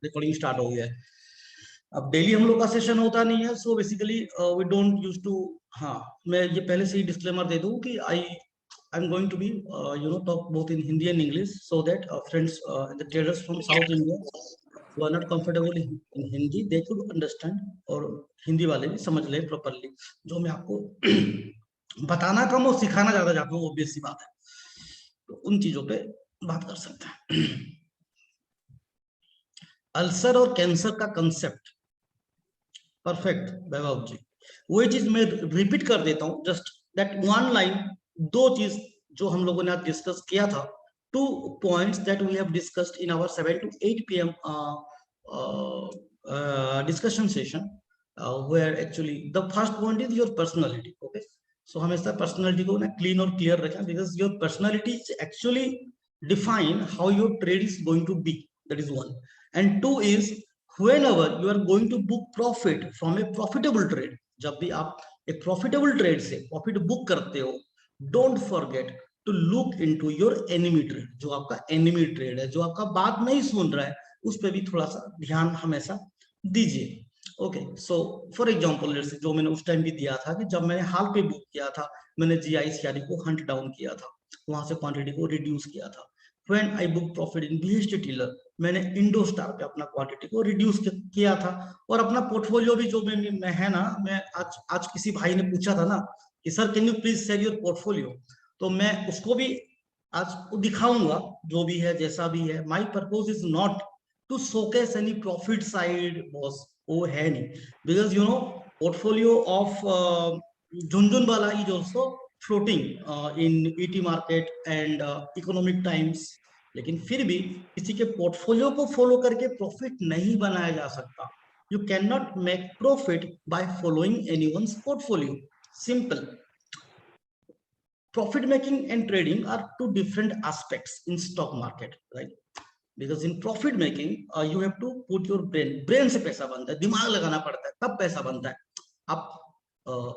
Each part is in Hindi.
रिकॉर्डिंग स्टार्ट हो गया है। अब डेली हम लोग का सेशन होता नहीं है, so basically we don't use to. हाँ, मैं ये पहले से ही डिस्क्लेमर दे दूं कि I am going to be talk both in Hindi and English, so that friends the traders from south India who are not comfortable in Hindi, they could understand, और हिंदी वाले भी समझ ले प्रॉपरली। जो मैं आपको बताना कम और सिखाना ज्यादा चाहता हूँ, ऑब्वियस सी बात है, तो उन चीजों पे बात कर सकते हैं। अल्सर और कैंसर का कंसेप्ट परफेक्ट वैभव जी, वही चीज मैं रिपीट कर देता हूँ, जस्ट दैट वन लाइन, दो चीज जो हम लोगों ने आज डिस्कस किया था, 2 points that we have discussed in our 7 to 8 p.m. Discussion session, where actually the first point is your personality. Okay, so हमेशा personality को ना clean और clear रखें, because your personality is actually define how your trade is going to be. That is one. And two is whenever you are going to book profit from a profitable trade, जब भी आप एक profitable trade से profit book करते हो, don't forget to look into your enemy trade. जो आपका enemy trade है, जो आपका बात नहीं सुन रहा है, उस पर भी थोड़ा सा ध्यान हमेशा दीजिए। ओके, सो फॉर एग्जांपल जो मैंने उस टाइम भी दिया था कि जब मैंने हाल पे बुक किया था, मैंने जीआई सीआरई को हंट डाउन किया था, वहां से क्वांटिटी को रिड्यूस किया था। When I book profit in BST tiller, मैंने इंडोस्टार पे अपना क्वांटिटी को रिड्यूस किया था, और अपना पोर्टफोलियो भी जो मैं है ना, मैं आज किसी भाई ने पूछा था ना कि sir can you please share your portfolio, तो मैं उसको भी आज दिखाऊंगा, जो भी है जैसा भी है। My purpose is not to showcase any profit side boss, वो है नहीं, because you know portfolio of Jhunjhunwala is also floating in ET market and Economic Times, लेकिन फिर भी किसी के पोर्टफोलियो को फॉलो करके प्रॉफिट नहीं बनाया जा सकता। You can not make profit by following anyone's portfolio, simple. Profit making and trading are two different aspects in stock market, right? Because in profit making you have to put your brain से पैसा बनता है, दिमाग लगाना पड़ता है, तब पैसा बनता है। आप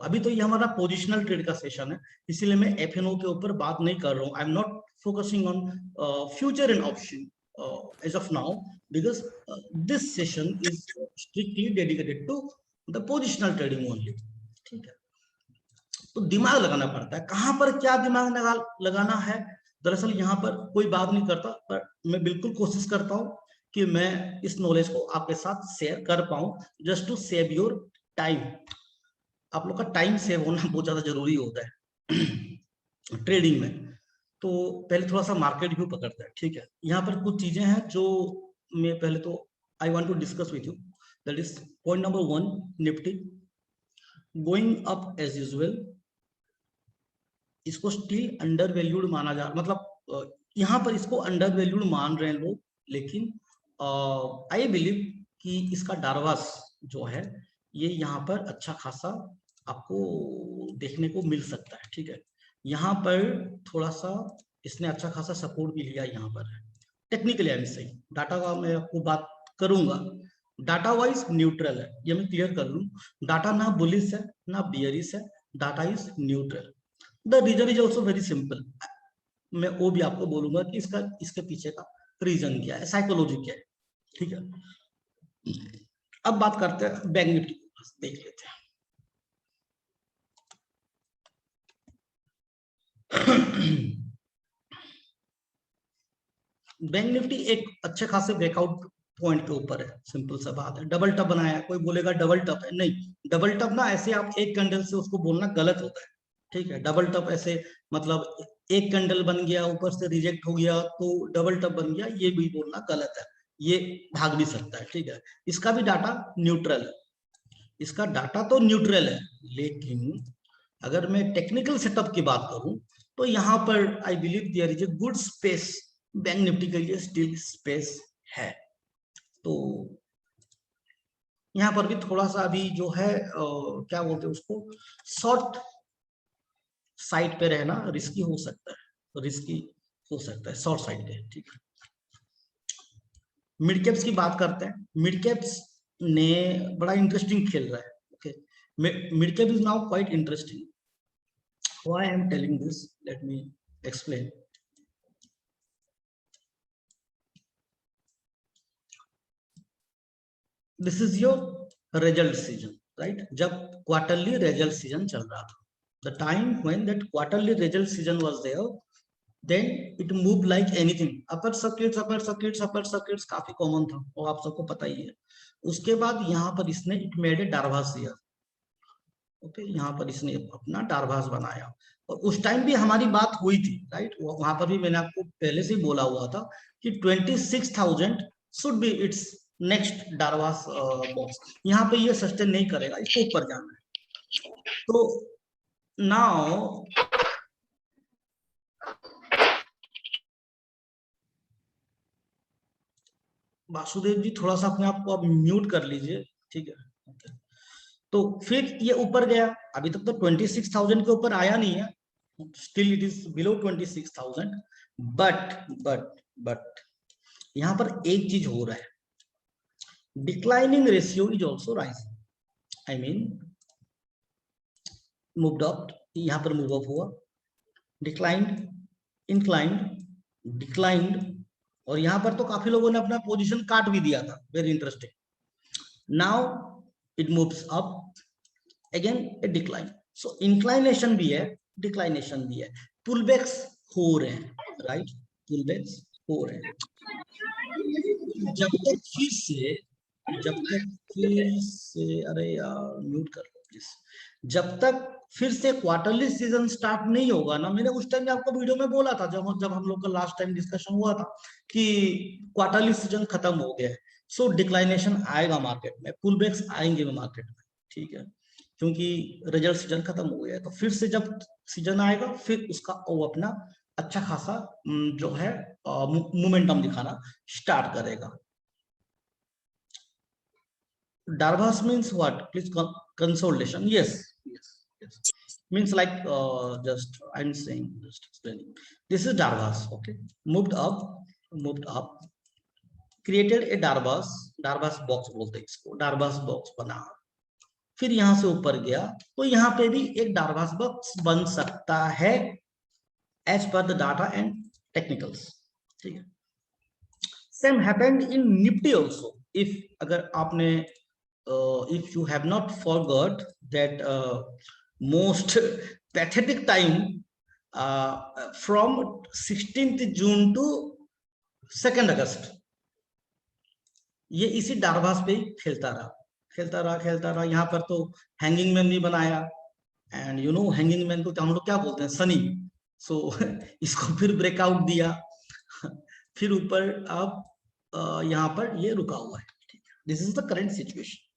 अभी तो ये हमारा पोजिशनल ट्रेड का सेशन है, इसीलिए मैं एफएनओ के ऊपर बात नहीं कर रहा हूँ। I am not focusing on future and option as of now, because this session is strictly dedicated to the positional trading only, ठीक है? तो दिमाग लगाना पड़ता है, कहां पर क्या दिमाग लगाना है। दरअसल यहाँ पर कोई बात नहीं करता, पर मैं बिल्कुल कोशिश करता हूँ कि मैं इस नॉलेज को आपके साथ शेयर कर पाऊं, just to save your time. आप लोग का टाइम सेव होना बहुत ज्यादा जरूरी होता है ट्रेडिंग में। तो पहले थोड़ा सा मार्केट व्यू पकड़ते हैं, ठीक है? यहाँ पर कुछ चीजें हैं जो मैं पहले तो I want to discuss with you. That is point number 1, Nifty going up as usual. इसको स्टिल अंडर वैल्यूड माना जा, मतलब यहाँ पर इसको अंडर वैल्यूड मान रहे हैं लोग, लेकिन आई बिलीव कि इसका डारवास जो है ये यहाँ पर अच्छा खासा आपको देखने को मिल सकता है, ठीक है? यहाँ पर थोड़ा सा इसने अच्छा खासा सपोर्ट भी लिया यहाँ पर। टेक्निकली आई एम सही, डाटा का मैं आपको बात करूंगा, डाटा वाइज न्यूट्रल है, ये मैं क्लियर कर लूं। डाटा ना बुलिश है ना बियरिश है, data is neutral. The reason is also very simple, मैं वो भी आपको बोलूंगा कि इसके पीछे का रीजन क्या है, साइकोलॉजी क्या है, ठीक है? अब बात करते हैं बैंक निफ्टी, देख लेते हैं। बैंक निफ्टी एक अच्छे खासे ब्रेकआउट पॉइंट के ऊपर है, सिंपल सा बात है। डबल टप बनाया, कोई बोलेगा डबल टप है, नहीं, डबल टप ना ऐसे आप एक कैंडल से उसको बोलना गलत होता है, ठीक है? डबल टप ऐसे मतलब एक कैंडल बन गया, ऊपर से रिजेक्ट हो गया तो डबल टप बन गया, ये भी बोलना गलत है, ये भाग भी सकता है, ठीक है? इसका भी डाटा न्यूट्रल है, इसका डाटा तो न्यूट्रल है, लेकिन अगर मैं टेक्निकल सेटअप की बात करूं तो यहाँ पर I believe there is a good space, bank Nifty के लिए स्टिल स्पेस है। तो यहाँ पर भी थोड़ा सा अभी जो है क्या बोलते हैं उसको, शॉर्ट साइड पे रहना रिस्की हो सकता है, रिस्की हो सकता है शॉर्ट साइड पे, ठीक है? मिड कैप्स की बात करते हैं। मिड कैप्स ने बड़ा इंटरेस्टिंग खेल रहा है, okay? Mid cap is now quite interesting. Why I am telling this, let me explain. This is your result season, right? जब क्वार्टरली रिजल्ट सीजन चल रहा था, the time when that quarterly result season was there, then it move like anything. Upper circuits, upper circuits, upper circuits काफी कॉमन था, और आप सबको पता ही है। उसके बाद यहाँ पर इसने it made a Darvas year, okay, यहाँ पर इसने अपना डारवास बनाया, और उस टाइम भी हमारी बात हुई थी, राइट? वहां पर भी मैंने आपको पहले से ही बोला हुआ था कि 26,000 should be its next Darvas box. यहाँ पे ये सस्टेन नहीं करेगा, इसको ऊपर जाना है। तो नाउ वासुदेव जी, थोड़ा सा अपने आप को आप म्यूट कर लीजिए, ठीक है? okay. तो फिर ये ऊपर गया, अभी तक तो 26,000 के ऊपर आया नहीं है, still it is below 26,000, but यहां पर एक चीज हो रहा है, declining ratio is also rising, I mean moved up, यहां पर मूव अप हुआ, डिक्लाइंड, इंक्लाइंड, डिक्लाइंड, और यहां पर तो काफी लोगों ने अपना पोजीशन काट भी दिया था, very interesting. Now it moves up, again A decline, so inclination भी है, डिक्लाइनेशन भी है, पुलबैक्स हो रहे हैं, राइट? पुलबैक्स हो रहे हैं। जब तक फिर से अरे यार म्यूट कर लो प्लीज, जब तक फिर से क्वार्टरली सीजन स्टार्ट नहीं होगा ना, मैंने उस टाइम आपको वीडियो में बोला था, जब हम लोग का लास्ट टाइम डिस्कशन हुआ था कि क्वार्टरली सीजन खत्म हो गया है, सो डिक्लाइनेशन आएगा मार्केट में, पुलबैक्स आएंगे मार्केट में, ठीक है? क्योंकि रिजल्ट सीजन खत्म हो गया है, तो फिर से जब सीजन आएगा, फिर उसका वो अपना अच्छा खासा जो है मोमेंटम दिखाना स्टार्ट करेगा। Darvas means what? Please consolidation. Yes, yes. Means like just I'm saying, just explaining. This is Darvas. Okay, moved up, created a Darvas box बोलते हैं इसको, Darvas box बना, फिर यहां से ऊपर गया, तो यहाँ पे भी एक Darvas box बन सकता है as per the data and technicals, ठीक है? Same happened in Nifty also. If अगर आपने if you have not forgot that most pathetic time from 16th June to 2nd August, ये इसी डारवास पे खेलता रहा। यहाँ पर तो हैंगिंग मैन भी बनाया, and you know hanging man को हम लोग क्या बोलते हैं, सनी। सो इसको फिर ब्रेकआउट दिया, फिर ऊपर अब यहाँ पर ये रुका हुआ है। This is the current situation.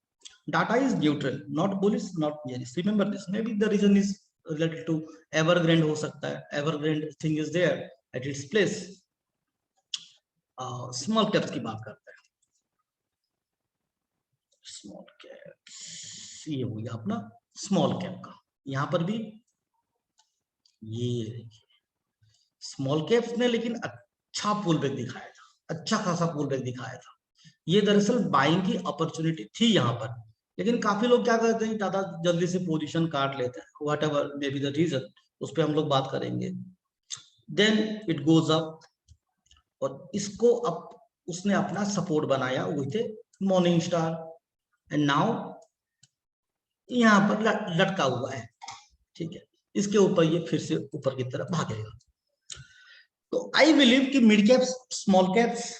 Data is neutral, not bullish, not bearish. Remember this. Maybe the reason is related to evergrande हो सकता है, evergrande thing is there at its place. Small caps की बात करते हैं। Small caps, ये हो गया अपना small cap का। यहाँ पर भी ये स्मॉल कैप्स ने लेकिन अच्छा पुल बैक दिखाया था, अच्छा खासा पुल बैक दिखाया था। ये दरअसल बाइंग की अपॉर्चुनिटी थी यहाँ पर, लेकिन काफी लोग क्या करते हैं, ज्यादा जल्दी से पोजीशन काट लेते हैं, whatever may be the reason, उस पर हम लोग बात करेंगे। देन इट गोज अप, और इसको अब उसने अपना सपोर्ट बनाया with A morning star, and now यहाँ पर लटका हुआ है, ठीक है? इसके ऊपर ये फिर से ऊपर की तरफ भागेगा। तो आई बिलीव कि mid caps, small caps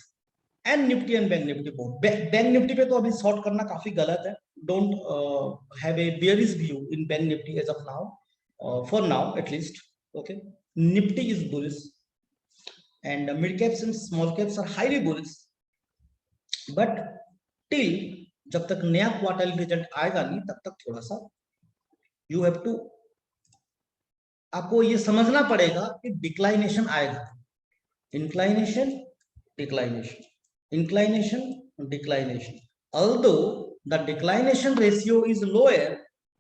and Nifty and bank Nifty both. Bank Nifty पे तो अभी शॉर्ट करना काफी गलत है, don't have a bearish view in bank Nifty as of now, for now at least, okay? Nifty is bullish and mid caps and small caps are highly bullish, but till जब तक नया क्वार्टरली रिजल्ट आएगा नहीं, तब तक थोड़ा सा यू हैव टू, आपको ये समझना पड़ेगा कि डिक्लाइनेशन आएगा, inclination, declination, inclination, declination. Although the declination ratio is lower,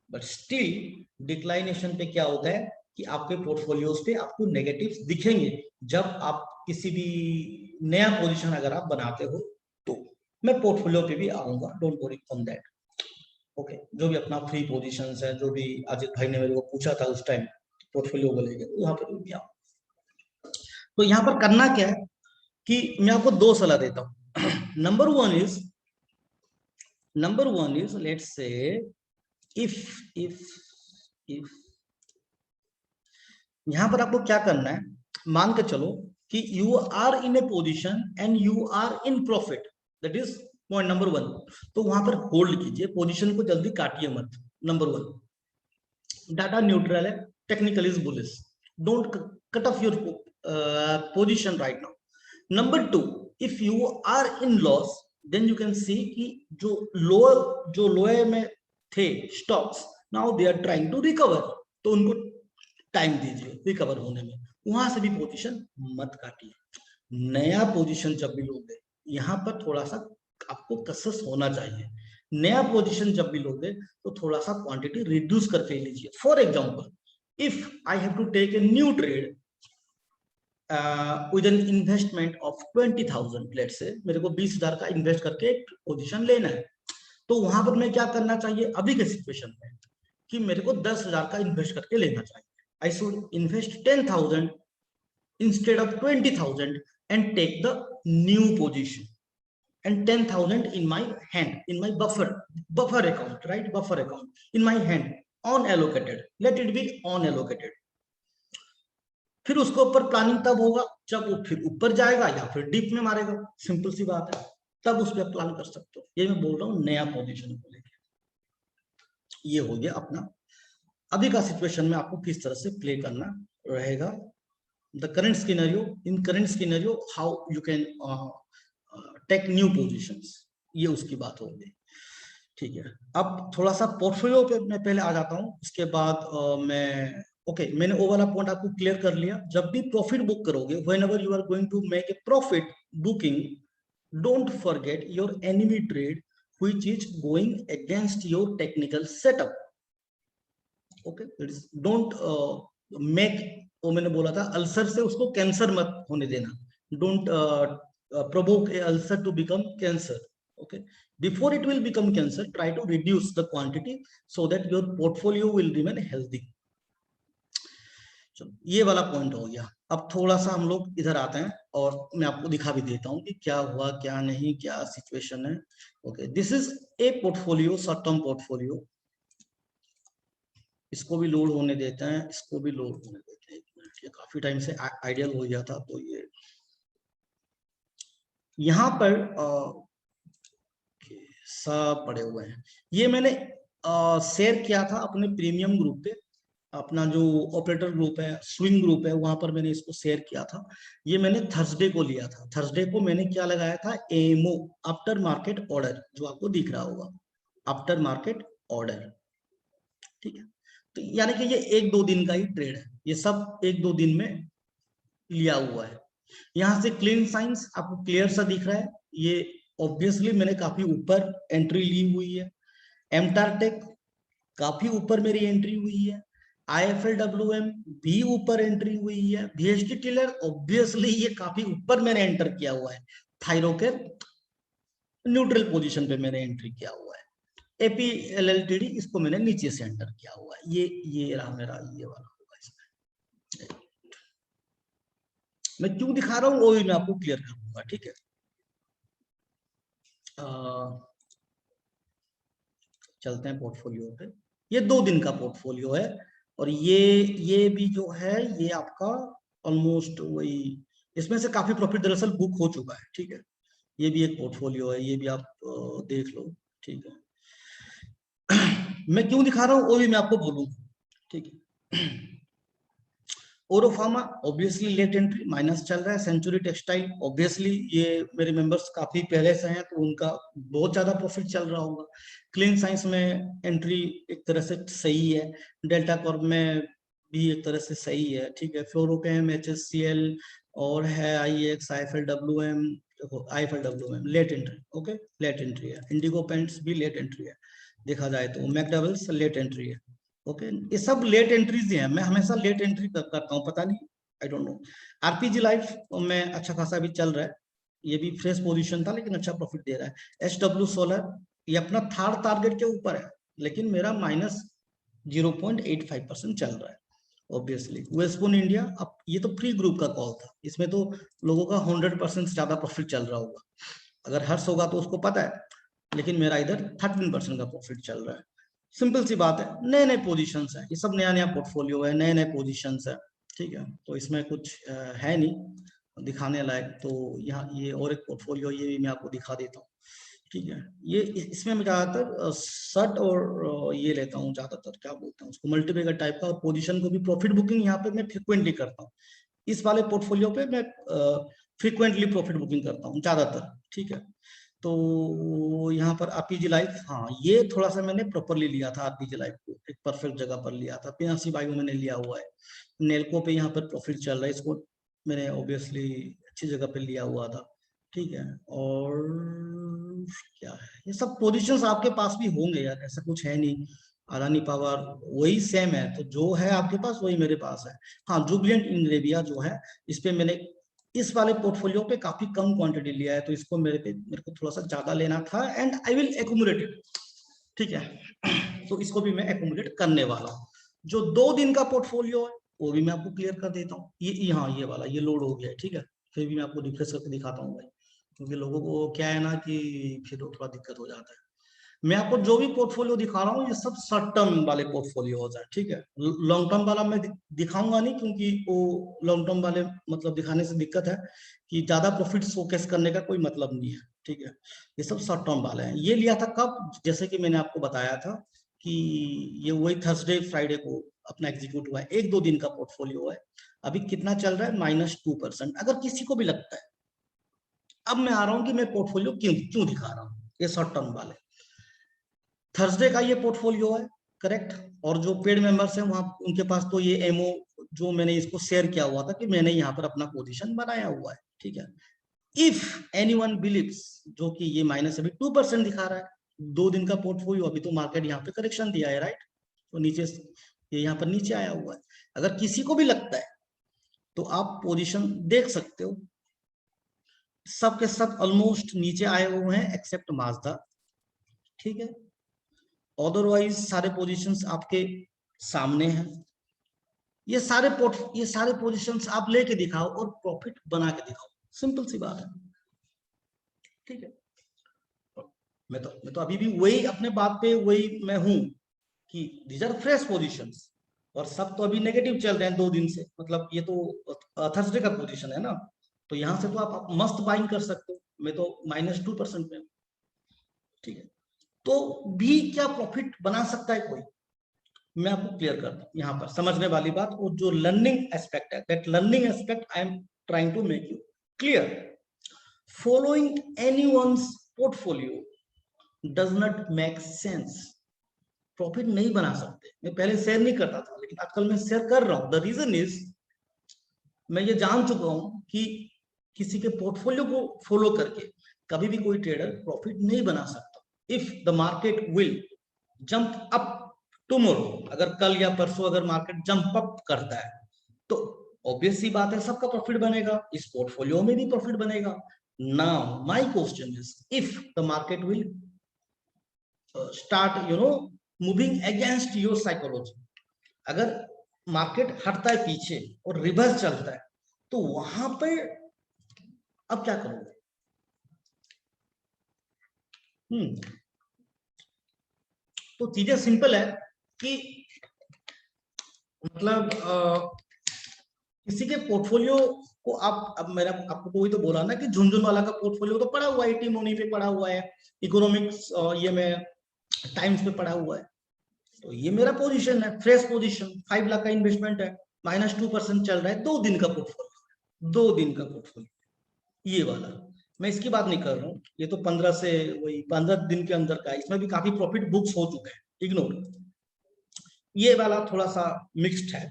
but still declination पे क्या होता है कि आपके पोर्टफोलियोज पे आपको नेगेटिव्स दिखेंगे जब आप किसी भी नया पोजीशन अगर आप बनाते हो तो। मैं पोर्टफोलियो पे भी आऊंगा, don't worry on that, okay? जो भी अपना फ्री पोजीशंस है, जो भी अजित भाई ने मेरे को पूछा था उस टाइम पोर्टफोलियो को लेकर, यहाँ पर भी आऊंगा। तो यहाँ पर करना क्या है कि मैं आपको दो सलाह देता हूं। Number one is Number one is, let's say, if यहां पर आपको क्या करना है, मान के चलो कि you are in a position and you are in profit, that is point number one. तो वहां पर होल्ड कीजिए, पोजीशन को जल्दी काटिए मत, नंबर वन। डाटा न्यूट्रल है, technical is bullish, don't cut off your position right now. Number two, if you are in loss then you can see कि जो लोअर में थे stocks, now they are trying to recover, तो उनको टाइम दीजिए रिकवर होने में, वहां से भी पोजीशन मत काटिए। नया पोजीशन जब भी लोगे, यहाँ पर थोड़ा सा आपको कसस होना चाहिए। नया पोजीशन जब भी लोगे तो थोड़ा सा क्वांटिटी रिड्यूस करके लीजिए। For example, if I have to take a new trade with an investment of 20,000, let's say मेरे को 20,000 का इन्वेस्ट करके एक पोजीशन लेना है, तो वहां पर मैं क्या करना चाहिए अभी के सिचुएशन में, कि मेरे को 10,000 का इन्वेस्ट करके लेना चाहिए। I should invest 10,000 instead of 20,000 and take the new position, and 10,000 in my hand, in my buffer account, right? Buffer account in my hand, unallocated, let it be unallocated। फिर उसके ऊपर प्लानिंग तब होगा जब वो फिर ऊपर जाएगा या फिर डीप में मारेगा, सिंपल सी बात है, तब उस पर प्लान कर सकते हो। ये मैं बोल रहा हूँ नया पोजीशन को लेकर। ये हो गया अपना अभी का सिचुएशन में आपको किस तरह से प्ले करना रहेगा। The current scenario, in current scenario how you can take new positions, ये उसकी बात होगी। ठीक है, अब थोड़ा सा पोर्टफोलियो पे मैं पहले आ जाता हूँ, उसके बाद मैं मैंने वो वाला पॉइंट आपको क्लियर कर लिया। जब भी प्रॉफिट बुक करोगे, whenever you are going to make a profit booking, don't forget your enemy trade which is going against your technical setup. Don't make, वो मैंने बोला था अल्सर से उसको कैंसर मत होने देना, don't provoke a ulcer to become cancer. Okay, before it will become cancer, try to reduce the quantity so that your portfolio will remain healthy. ये वाला पॉइंट हो गया। अब थोड़ा सा हम लोग इधर आते हैं और मैं आपको दिखा भी देता हूँ कि क्या हुआ क्या नहीं, क्या सिचुएशन है। Okay, this is a portfolio, short term portfolio. इसको भी लोड होने देते हैं, इसको भी लोड होने देते हैं। ये काफी टाइम से आइडियल हो गया था, तो ये यहाँ पर सब पड़े हुए हैं। ये मैंने शेयर किया था अपने प्रीमियम ग्रुप पे, अपना जो ऑपरेटर ग्रुप है, स्विंग ग्रुप है, वहां पर मैंने इसको शेयर किया था। ये मैंने थर्सडे को लिया था। थर्सडे को मैंने क्या लगाया था, एमओ, आफ्टर मार्केट ऑर्डर, जो आपको दिख रहा होगा, आफ्टर मार्केट ऑर्डर। ठीक है, तो यानी कि ये 1-2 दिन का ही ट्रेड है, ये सब 1-2 दिन में लिया हुआ है। यहां से क्लीन साइंस आपको क्लियर सा दिख रहा है, ये ऑब्वियसली मैंने काफी ऊपर एंट्री ली हुई है। एमटारटेक काफी ऊपर मेरी एंट्री हुई है। IFLWM भी ऊपर एंट्री हुई है। VST टिलर ऑब्वियसली ये काफी ऊपर मैंने एंटर किया हुआ है। थायरोकेयर न्यूट्रल पोजीशन पे मैंने एंट्री किया हुआ है। APLLTD इसको मैंने नीचे से एंटर किया हुआ है। ये रहा मेरा ये वाला होगा इसमें। मैं क्यों दिखा रहा हूँ वो भी मैं आपको क्लियर कर दूंगा। ठीक है, चलते हैं पोर्टफोलियो पे। ये 2 दिन का पोर्टफोलियो है और ये भी जो है ये आपका ऑलमोस्ट वही, इसमें से काफी प्रॉफिट दरअसल बुक हो चुका है। ठीक है, ये भी एक पोर्टफोलियो है, ये भी आप देख लो। ठीक है, मैं क्यों दिखा रहा हूँ वो भी मैं आपको बोलूंगा। ठीक है, ओरोफार्मा ऑब्वियसली लेट एंट्री, माइनस चल रहा है। सेंचुरी टेक्सटाइल ऑब्वियसली ये मेरे मेंबर्स काफी पहले से हैं, तो उनका बहुत ज्यादा प्रॉफिट चल रहा होगा। क्लीन साइंस में एंट्री एक तरह से सही है। डेल्टा कॉर्प में भी एक तरह से सही है। ठीक है, फ्लोरोकेम, HSCL और है IEX, IFLWM, देखो IFLWM late entry. Okay, late entry है। इंडिगो पेंट्स भी लेट एंट्री है, देखा जाए तो मैकडबल्स लेट एंट्री है। ओके, ये सब लेट एंट्रीज हैं, मैं हमेशा लेट एंट्री करता हूँ, पता नहीं, I don't know. RPG life में अच्छा खासा भी चल रहा है, ये भी फ्रेश पोजीशन था लेकिन अच्छा प्रॉफिट दे रहा है। SW सोलर ये अपना थर्ड टारगेट के ऊपर है, लेकिन मेरा माइनस 0.85% चल रहा है ऑब्वियसली। वेस्टबोन इंडिया, अब ये तो प्री ग्रुप का कॉल था, इसमें तो लोगों का 100% ज्यादा प्रॉफिट चल रहा होगा। अगर हर्ष होगा तो उसको पता है लेकिन मेरा इधर 13% का प्रॉफिट चल रहा है। सिंपल सी बात है, नए नए पोजीशंस है, ये सब नया नया पोर्टफोलियो है, नए नए पोजीशंस है, ठीक है। तो इसमें कुछ है नहीं दिखाने लायक। तो यहाँ ये और एक पोर्टफोलियो, ये भी मैं आपको दिखा देता हूँ, ठीक है। ये इसमें मैं ज्यादातर शर्ट और ये लेता हूँ ज्यादातर, क्या बोलते हैं उसको, मल्टीबैगर टाइप का। और पोजीशन को भी प्रॉफिट बुकिंग यहाँ पे मैं फ्रिक्वेंटली करता हूँ। इस वाले पोर्टफोलियो पे मैं फ्रिक्वेंटली प्रॉफिट बुकिंग करता हूँ ज्यादातर, ठीक है। तो यहाँ पर आरपीजी लाइफ, हाँ ये थोड़ा सा मैंने प्रॉपरली लिया था आरपीजी लाइफ को, एक परफेक्ट जगह पर लिया था। 82 बाई मैंने लिया हुआ है। नेल्को पे यहाँ पर प्रॉफिट चल रहा है, इसको मैंने ऑब्वियसली अच्छी जगह पे लिया हुआ था, ठीक है। और क्या है, ये सब पोजीशंस आपके पास भी होंगे यार, ऐसा कुछ है नहीं। अडानी पावर वही सेम है, तो जो है आपके पास वही मेरे पास है। हाँ, जुबिलेंट इंग्रेविया जो है, इस पे मैंने इस वाले पोर्टफोलियो पे काफी कम क्वांटिटी लिया है, तो इसको मेरे को थोड़ा सा ज्यादा लेना था, and I will accumulate it, ठीक है। तो इसको भी मैं एक्यूमुलेट करने वाला हूँ। जो 2 दिन का पोर्टफोलियो है वो भी मैं आपको क्लियर कर देता हूँ। ये हाँ, ये वाला ये लोड हो गया है, ठीक है। फिर भी मैं आपको रिफ्रेश करके दिखाता हूँ भाई, क्योंकि लोगों को क्या है ना कि फिर थोड़ा दिक्कत हो जाता है। मैं आपको जो भी पोर्टफोलियो दिखा रहा हूँ ये सब शॉर्ट टर्म वाले पोर्टफोलियो हो जाए, ठीक है। लॉन्ग टर्म वाला मैं दिखाऊंगा नहीं, क्योंकि वो लॉन्ग टर्म वाले मतलब दिखाने से दिक्कत है कि ज्यादा प्रॉफिट शोकेस करने का कोई मतलब नहीं है, ठीक है। ये सब शॉर्ट टर्म वाले हैं। ये लिया था कब, जैसे कि मैंने आपको बताया था कि ये वही थर्सडे फ्राइडे को अपना एग्जीक्यूट हुआ है, 1-2 दिन का पोर्टफोलियो है। अभी कितना चल रहा है, -2%। अगर किसी को भी लगता है, अब मैं आ रहा हूँ कि मैं पोर्टफोलियो क्यों क्यों दिखा रहा हूँ, ये शॉर्ट टर्म वाले। थर्सडे का ये पोर्टफोलियो है, करेक्ट। और जो पेड मेंबर्स हैं वहां, उनके पास तो ये एमओ जो मैंने इसको शेयर किया हुआ था कि मैंने यहाँ पर अपना पोजीशन बनाया हुआ है, ठीक है। इफ एनीवन बिलीव्स, जो कि ये माइनस अभी 2% दिखा रहा है, 2 दिन का पोर्टफोलियो, अभी तो मार्केट यहाँ पे करेक्शन दिया है, राइट। तो नीचे ये यहाँ पर नीचे आया हुआ है। अगर किसी को भी लगता है तो आप पोजीशन देख सकते हो, सब के सब ऑलमोस्ट नीचे आए हुए हैं एक्सेप्ट माजदा, ठीक है। अदरवाइज सारे पोजीशंस आपके सामने हैं। ये सारे पोजीशंस आप लेके दिखाओ और प्रॉफिट बना के दिखाओ, सिंपल सी बात है, ठीक है। मैं तो अभी भी वही अपने बात पे वही मैं हूं कि दीज आर फ्रेश पोजीशंस, और सब तो अभी नेगेटिव चल रहे हैं 2 दिन से। मतलब ये तो थर्सडे का पोजीशन है ना, तो यहां से तो आप मस्त बाइंग कर सकते हो। मैं तो -2% में, ठीक है। तो भी क्या प्रॉफिट बना सकता है कोई, मैं आपको क्लियर करता हूँ यहाँ पर, समझने वाली बात। और जो लर्निंग एस्पेक्ट है, that learning aspect I am trying to make you clear. Following anyone's portfolio does not make sense. Profit नहीं बना सकते। मैं पहले शेयर नहीं करता था, लेकिन आजकल मैं शेयर कर रहा हूं। द रीजन इज, मैं ये जान चुका हूं कि किसी के पोर्टफोलियो को फॉलो करके कभी भी कोई ट्रेडर प्रॉफिट नहीं बना सकता। If the market will jump up tomorrow, अगर कल या परसों अगर मार्केट जंप अप करता है तो ऑब्वियस सी बात है सबका प्रॉफिट बनेगा, इस पोर्टफोलियो में भी प्रॉफिट बनेगा। Now my question is, if the market will start moving against your psychology, अगर मार्केट हटता है पीछे और रिवर्स चलता है, तो वहां पर अब क्या करोगे? तो चीजें सिंपल है कि मतलब किसी के पोर्टफोलियो को आप, अब मेरा आपको कोई तो बोला ना कि झुनझुनवाला का पोर्टफोलियो तो पड़ा हुआ है, टी मोनी पे पड़ा हुआ है, इकोनॉमिक्स ये में टाइम्स पे पड़ा हुआ है। तो ये मेरा पोजीशन है, फ्रेश पोजीशन, 5 लाख का इन्वेस्टमेंट है, -2% चल रहा है, 2 दिन का पोर्टफोलियो, 2 दिन का पोर्टफोलियो ये वाला। मैं इसकी बात नहीं कर रहा हूँ, ये तो 15 से वही 15 दिन के अंदर का है, इसमें भी काफी प्रॉफिट बुक्स हो चुके हैं, इग्नोर। ये वाला थोड़ा सा मिक्स्ड है,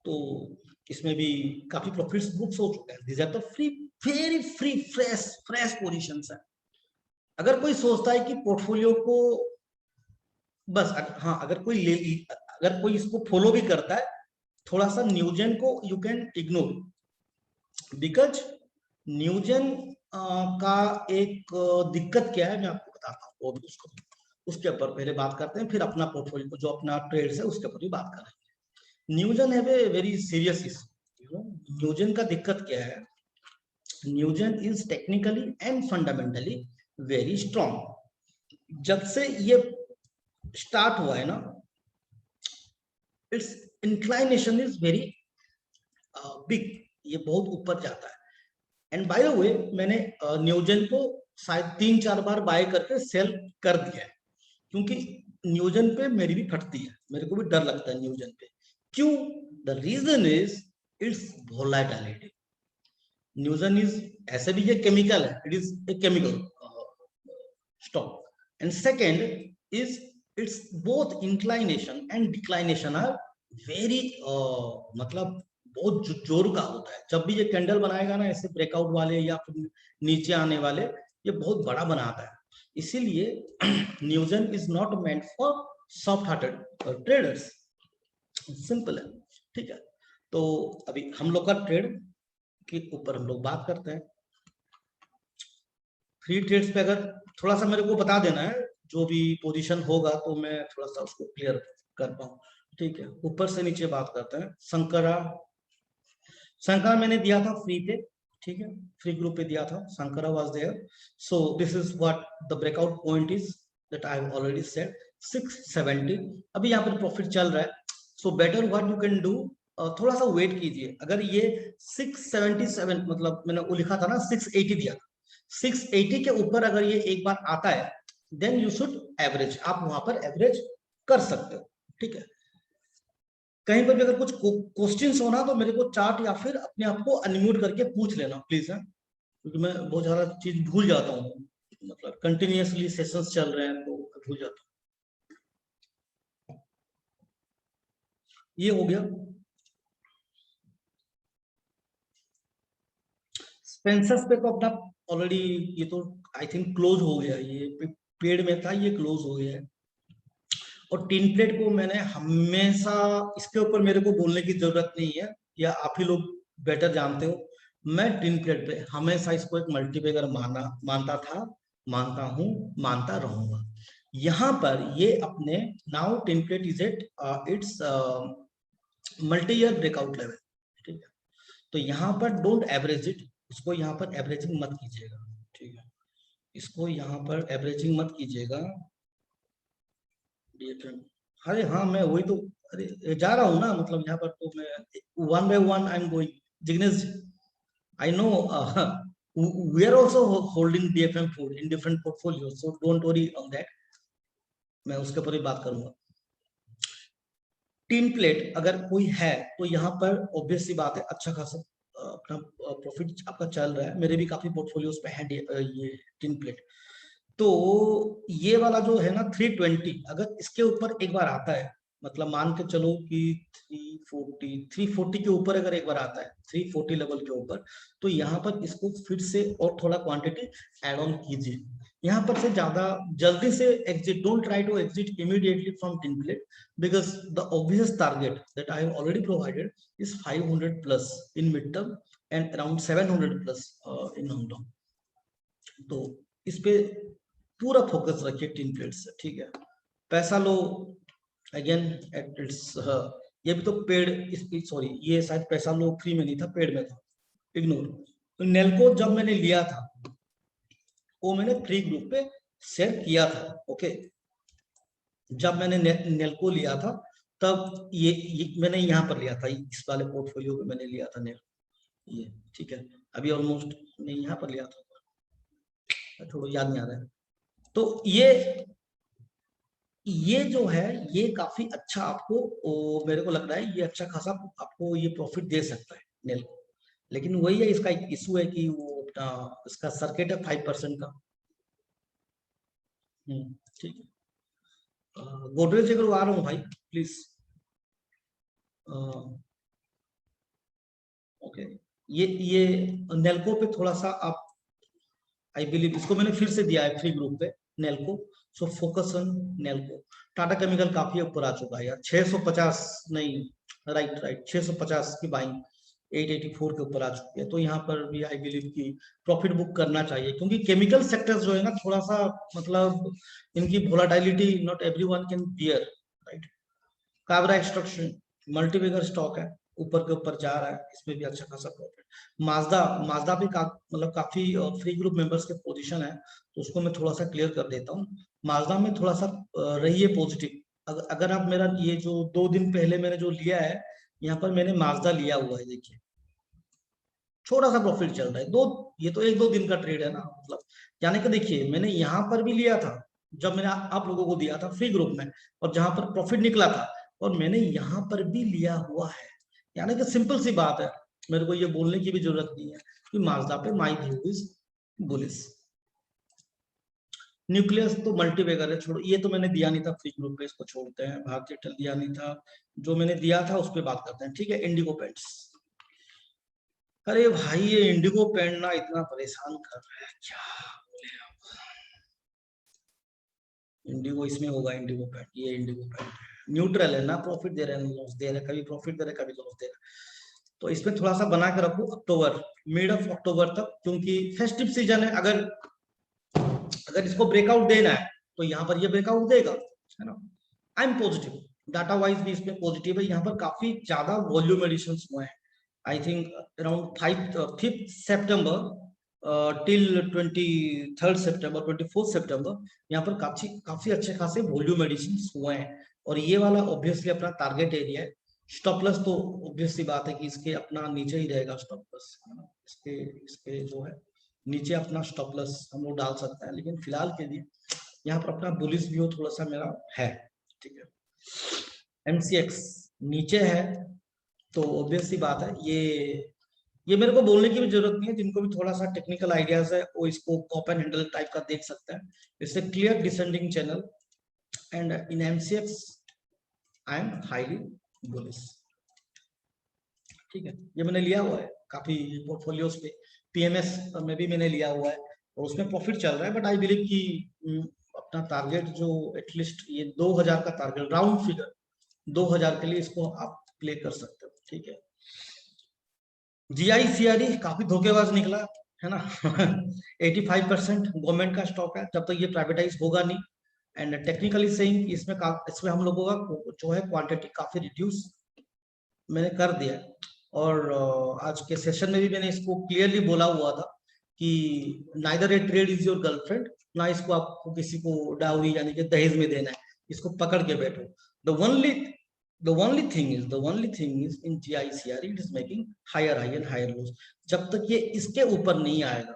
तो इसमें भी काफी प्रॉफिट्स बुक्स हो चुके हैं। These are the free, very free, fresh positions है। अगर कोई सोचता है कि पोर्टफोलियो को बस, हाँ अगर कोई इसको फॉलो भी करता है, थोड़ा सा न्यूजेन को you can ignore, because Newgen का एक दिक्कत क्या है मैं आपको बताता हूँ, वो भी उसके ऊपर पहले बात करते हैं, फिर अपना पोर्टफोलियो जो अपना ट्रेड्स है उसके ऊपर भी बात करेंगे। Newgen have a very serious issue. Newgen का दिक्कत क्या है, Newgen is technically and fundamentally very strong. जब से ये स्टार्ट हुआ है ना, it's inclination is very big, ये बहुत ऊपर जाता है। एंड बाय द वे मैंने न्यूजन को शायद 3-4 बार बाय करके सेल कर दिया है, क्योंकि न्यूजन पे मेरी भी फटती है, मेरे को भी डर लगता है न्यूजन पे। क्यों? The reason is its volatility. Neogen is ऐसे भी ये केमिकल है, it is a chemical stock, and second is its both inclination and declination are very मतलब बहुत जोर का होता है। जब भी ये कैंडल बनाएगा ना ऐसे ब्रेकआउट वाले या फिर नीचे आने वाले, ये बहुत बड़ा बनाता है। इसीलिए Neogen is not meant for soft hearted traders, simple है, ठीक है। तो अभी हम लोग का ट्रेड के ऊपर हम लोग बात करते हैं। फ्री ट्रेड्स पे अगर थोड़ा सा मेरे को बता देना है, जो भी पोजीशन होगा तो मैं थोड़ा सा उसको क्लियर कर पाऊँ, ठीक है। ऊपर से नीचे बात करते हैं। शंकरा मैंने दिया था फ्री पे, ठीक है, फ्री ग्रुप पे दिया था, Shankara was there. So this is what the breakout point is that I have already said 670। अभी यहाँ पर प्रॉफिट चल रहा है, so better what you can do, थोड़ा सा वेट कीजिए। अगर ये 677 मतलब मैंने वो लिखा था ना 680 दिया था, 680 के ऊपर अगर ये एक बार आता है देन यू शुड एवरेज, आप वहां पर एवरेज कर सकते हो, ठीक है। कहीं पर भी अगर कुछ क्वेश्चंस हो ना तो मेरे को चार्ट या फिर अपने आप को अनम्यूट करके पूछ लेना प्लीज, है, क्योंकि मैं बहुत ज्यादा चीज भूल जाता हूँ, मतलब कंटिन्यूअसली सेशंस चल रहे हैं तो भूल जाता हूँ। ये हो गया। स्पेंसर्स पे तो अपना ऑलरेडी ये तो आई थिंक क्लोज हो गया, ये पेड में था, ये क्लोज हो गया है। और टीन प्लेट को मैंने हमेशा, इसके ऊपर मेरे को बोलने की जरूरत नहीं है, या आप ही लोग बेटर जानते हो, मैं टीन प्लेट पे हमेशा इसको एक मल्टीबैगर मानता था, मानता हूं, मानता रहूंगा। यहाँ पर ये अपने now tin plate is at its multi year breakout level, ठीक है। तो यहाँ पर डोंट एवरेज इट, इसको यहाँ पर एवरेजिंग मत कीजिएगा, ठीक है, इसको यहाँ पर एवरेजिंग मत कीजिएगा। अरे हाँ, मैं वही तो, अरे जा रहा हूँ ना, मतलब यहाँ पर तो मैं one by one I am going. Jignesh, I know we are also holding DFM food in different portfolios, so don't worry on that, मैं उसके ऊपर ही बात करूंगा। टीन प्लेट अगर कोई है तो यहाँ पर ऑब्वियस सी बात है, अच्छा खासा अपना प्रॉफिट आपका चल रहा है, मेरे भी काफी पोर्टफोलियोज पे है ये टीन प्लेट। तो ये वाला जो है ना 320, अगर इसके ऊपर एक बार आता है, मतलब मान के चलो कि 340 के ऊपर अगर एक बार आता है, 340 लेवल के ऊपर, तो यहाँ पर इसको फिर से और थोड़ा क्वांटिटी एड ऑन कीजिए। यहाँ पर से ज्यादा जल्दी से exit, don't try to exit immediately from tin plate, because the obvious target that I have already provided is 500 plus in mid term and around 700 plus in long term. तो इस पे पूरा फोकस रखिए टीन प्लेट से, ठीक है। पैसा लो अगेन एट इट्स, ये भी तो पेड, सॉरी ये शायद पैसा लो फ्री में नहीं था, पेड में था, इग्नोर। तो नेल्को जब मैंने लिया था वो मैंने फ्री ग्रुप पे शेयर किया था, ओके। जब मैंने नेल्को लिया था तब ये मैंने यहाँ पर लिया था, इस वाले पोर्टफोलियो पे मैंने लिया था नेल, ये ठीक है। अभी ऑलमोस्ट मैं यहाँ पर लिया था, थोड़ा याद नहीं आ रहा है। तो ये जो है ये काफी अच्छा आपको, मेरे को लग रहा है ये अच्छा खासा आपको ये प्रॉफिट दे सकता है नेल को। लेकिन वही है, इसका एक इशू है कि वो अपना इसका सर्किट है 5% का, ठीक है। गोदरेज अगर आ रहा हूँ भाई प्लीज, ओके। ये नेल्को पे थोड़ा सा आप, आई बिलीव इसको मैंने फिर से दिया है फ्री ग्रुप पे Nelco, so focus on Nelco. Tata chemical काफी ऊपर आ चुका है यार, 650 नहीं, राइट 650 की बाइंग 884 के ऊपर आ चुकी है, तो यहाँ पर भी आई बिलीव की प्रॉफिट बुक करना चाहिए, क्योंकि केमिकल सेक्टर्स जो है ना थोड़ा सा मतलब इनकी volatility not everyone can bear, right. Kabra extraction multibagger stock है, ऊपर के ऊपर जा रहा है, इसमें भी अच्छा खासा प्रॉफिट। माजदा भी मतलब काफी फ्री ग्रुप मेंबर्स के पोजीशन है, तो उसको मैं थोड़ा सा क्लियर कर देता हूँ। माजदा में थोड़ा सा रहिए पॉजिटिव। अगर आप मेरा ये जो 2 दिन पहले मैंने जो लिया है, यहाँ पर मैंने माजदा लिया हुआ है, देखिए छोटा सा प्रॉफिट चल रहा है। ये तो 1-2 दिन का ट्रेड है ना, मतलब यानी कि देखिए मैंने यहाँ पर भी लिया था जब मैंने आप लोगों को दिया था फ्री ग्रुप में, और जहां पर प्रॉफिट निकला था, और मैंने यहाँ पर भी लिया हुआ है। यानी कि सिंपल सी बात है, मेरे को ये बोलने की भी जरूरत नहीं है कि माजदा पे my view is bullish. Nucleus तो मल्टी वगैरह छोड़ो, ये तो मैंने दिया नहीं था फ्री ग्रुप पे, इसको छोड़ते हैं। भारतीय एयरटेल दिया नहीं था, जो मैंने दिया था उस पर बात करते हैं, ठीक है। इंडिगो पेंट्स, अरे भाई ये इंडिगो पेंट ना इतना परेशान कर रहा है, क्या बोले आप। इंडिगो इसमें होगा, इंडिगो पेंट, ये इंडिगो पेंट न्यूट्रल है ना, प्रॉफिट दे रहे हैं लॉस दे रहे हैं, कभी प्रॉफिट दे रहे हैं कभी लॉस दे रहे हैं। तो इसमें थोड़ा सा बना के रखो अक्टूबर, मिड ऑफ अक्टूबर तक, क्योंकि फेस्टिव सीजन है। अगर इसको ब्रेकआउट देना है तो यहाँ पर ये ब्रेकआउट देगा, है ना। I am positive, data wise भी इसमें पॉजिटिव है। यहाँ पर काफी ज्यादा वॉल्यूम एडिशन हुए हैं, I think around 5th September till 23rd September, 24th September, यहाँ पर काफी काफी अच्छे खासे वॉल्यूम एडिशन हुए हैं। और ये वाला ऑब्वियसली अपना टारगेट एरिया है। स्टॉप लॉस तो ऑब्वियसली बात है कि इसके अपना नीचे ही रहेगा स्टॉप लॉस, है ना। इसके जो है नीचे अपना स्टॉप लॉस हम लोग डाल सकते हैं, लेकिन फिलहाल के लिए यहाँ पर अपना बुलिश व्यू थोड़ा सा मेरा है, ठीक है। MCX नीचे है, तो ऑब्वियस सी बात है, ये मेरे को बोलने की भी जरूरत नहीं है, जिनको भी थोड़ा सा टेक्निकल आइडियाज है वो इसको कॉप एंड हैंडल टाइप का देख सकते हैं। It's a clear descending channel, and in MCX I am highly bullish, ठीक है। ये मैंने लिया हुआ है काफी पोर्टफोलियोज पे, PMS में भी मैंने लिया हुआ है, और उसमें प्रॉफिट चल रहा है। बट आई बिलीव कि अपना टारगेट जो एटलीस्ट ये 2000 का टारगेट, राउंड फिगर 2000 के लिए इसको आप प्ले कर सकते हो, ठीक है। GICRE काफी धोखेबाज निकला, है ना। 85% गवर्नमेंट का स्टॉक है, जब तक ये प्राइवेटाइज होगा नहीं। एंड टेक्निकली सेइंग इसमें हम लोगों का जो है क्वांटिटी काफी रिड्यूस मैंने कर दिया। और आज के सेशन में भी मैंने इसको क्लियरली बोला हुआ था कि neither A trade is your girlfriend, ना इसको आपको किसी को डाउरी यानी कि दहेज में देना है, इसको पकड़ के बैठो। The only thing is in GICRE it is making higher high and higher lows। जब तक ये इसके ऊपर नहीं आएगा,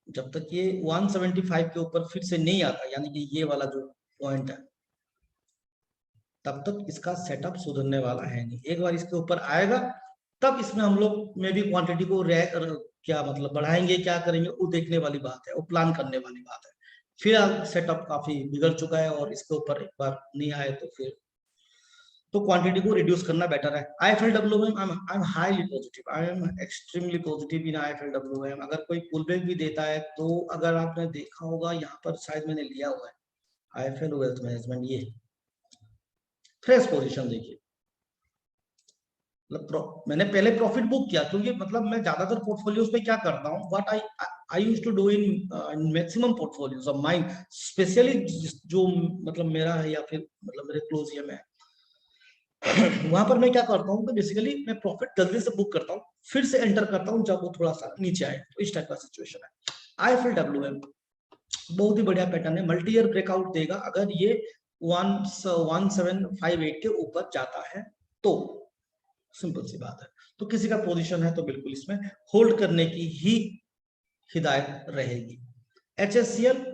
जब तक ये 175 के ऊपर फिर से नहीं आता, यानी कि ये वाला जो पॉइंट है, तब तक इसका सेटअप सुधरने वाला है नहीं। एक बार इसके ऊपर आएगा तब इसमें हम लोग में भी क्वांटिटी को क्या मतलब बढ़ाएंगे, क्या करेंगे, वो देखने वाली बात है, वो प्लान करने वाली बात है। फिलहाल सेटअप काफी बिगड़ चुका है, और इसके ऊपर एक बार नहीं आए तो फिर तो क्वांटिटी को रिड्यूस करना बेटर है। IFLW में I am highly positive, I am extremely positive in IFLW में। अगर कोई पुल बैक भी देता है तो अगर आपने देखा होगा यहाँ पर शायद मैंने लिया हुआ है IFL वेल्थ मैनेजमेंट, ये फ्रेश पोजीशन देखिए, मतलब मैंने पहले प्रॉफिट बुक किया, क्योंकि मतलब मैं ज्यादातर पोर्टफोलियोज पे क्या करता हूँ, what I used to do in maximum portfolios of mine, specially जो मतलब मेरा है या फिर मतलब मेरे क्लोज में वहां पर मैं क्या करता हूँ, तो बेसिकली मैं प्रॉफिट जल्दी से बुक करता हूँ, फिर से एंटर करता हूँ जब वो थोड़ा सा नीचे आए, तो इस टाइप का सिचुएशन है। IFLWM बहुत ही बढ़िया पैटर्न है, मल्टी ईयर ब्रेकआउट देगा अगर ये 1758 के ऊपर जाता है तो, सिंपल सी बात है। तो किसी का पोजीशन है तो बिल्कुल इसमें होल्ड करने की ही हिदायत रहेगी। HSCL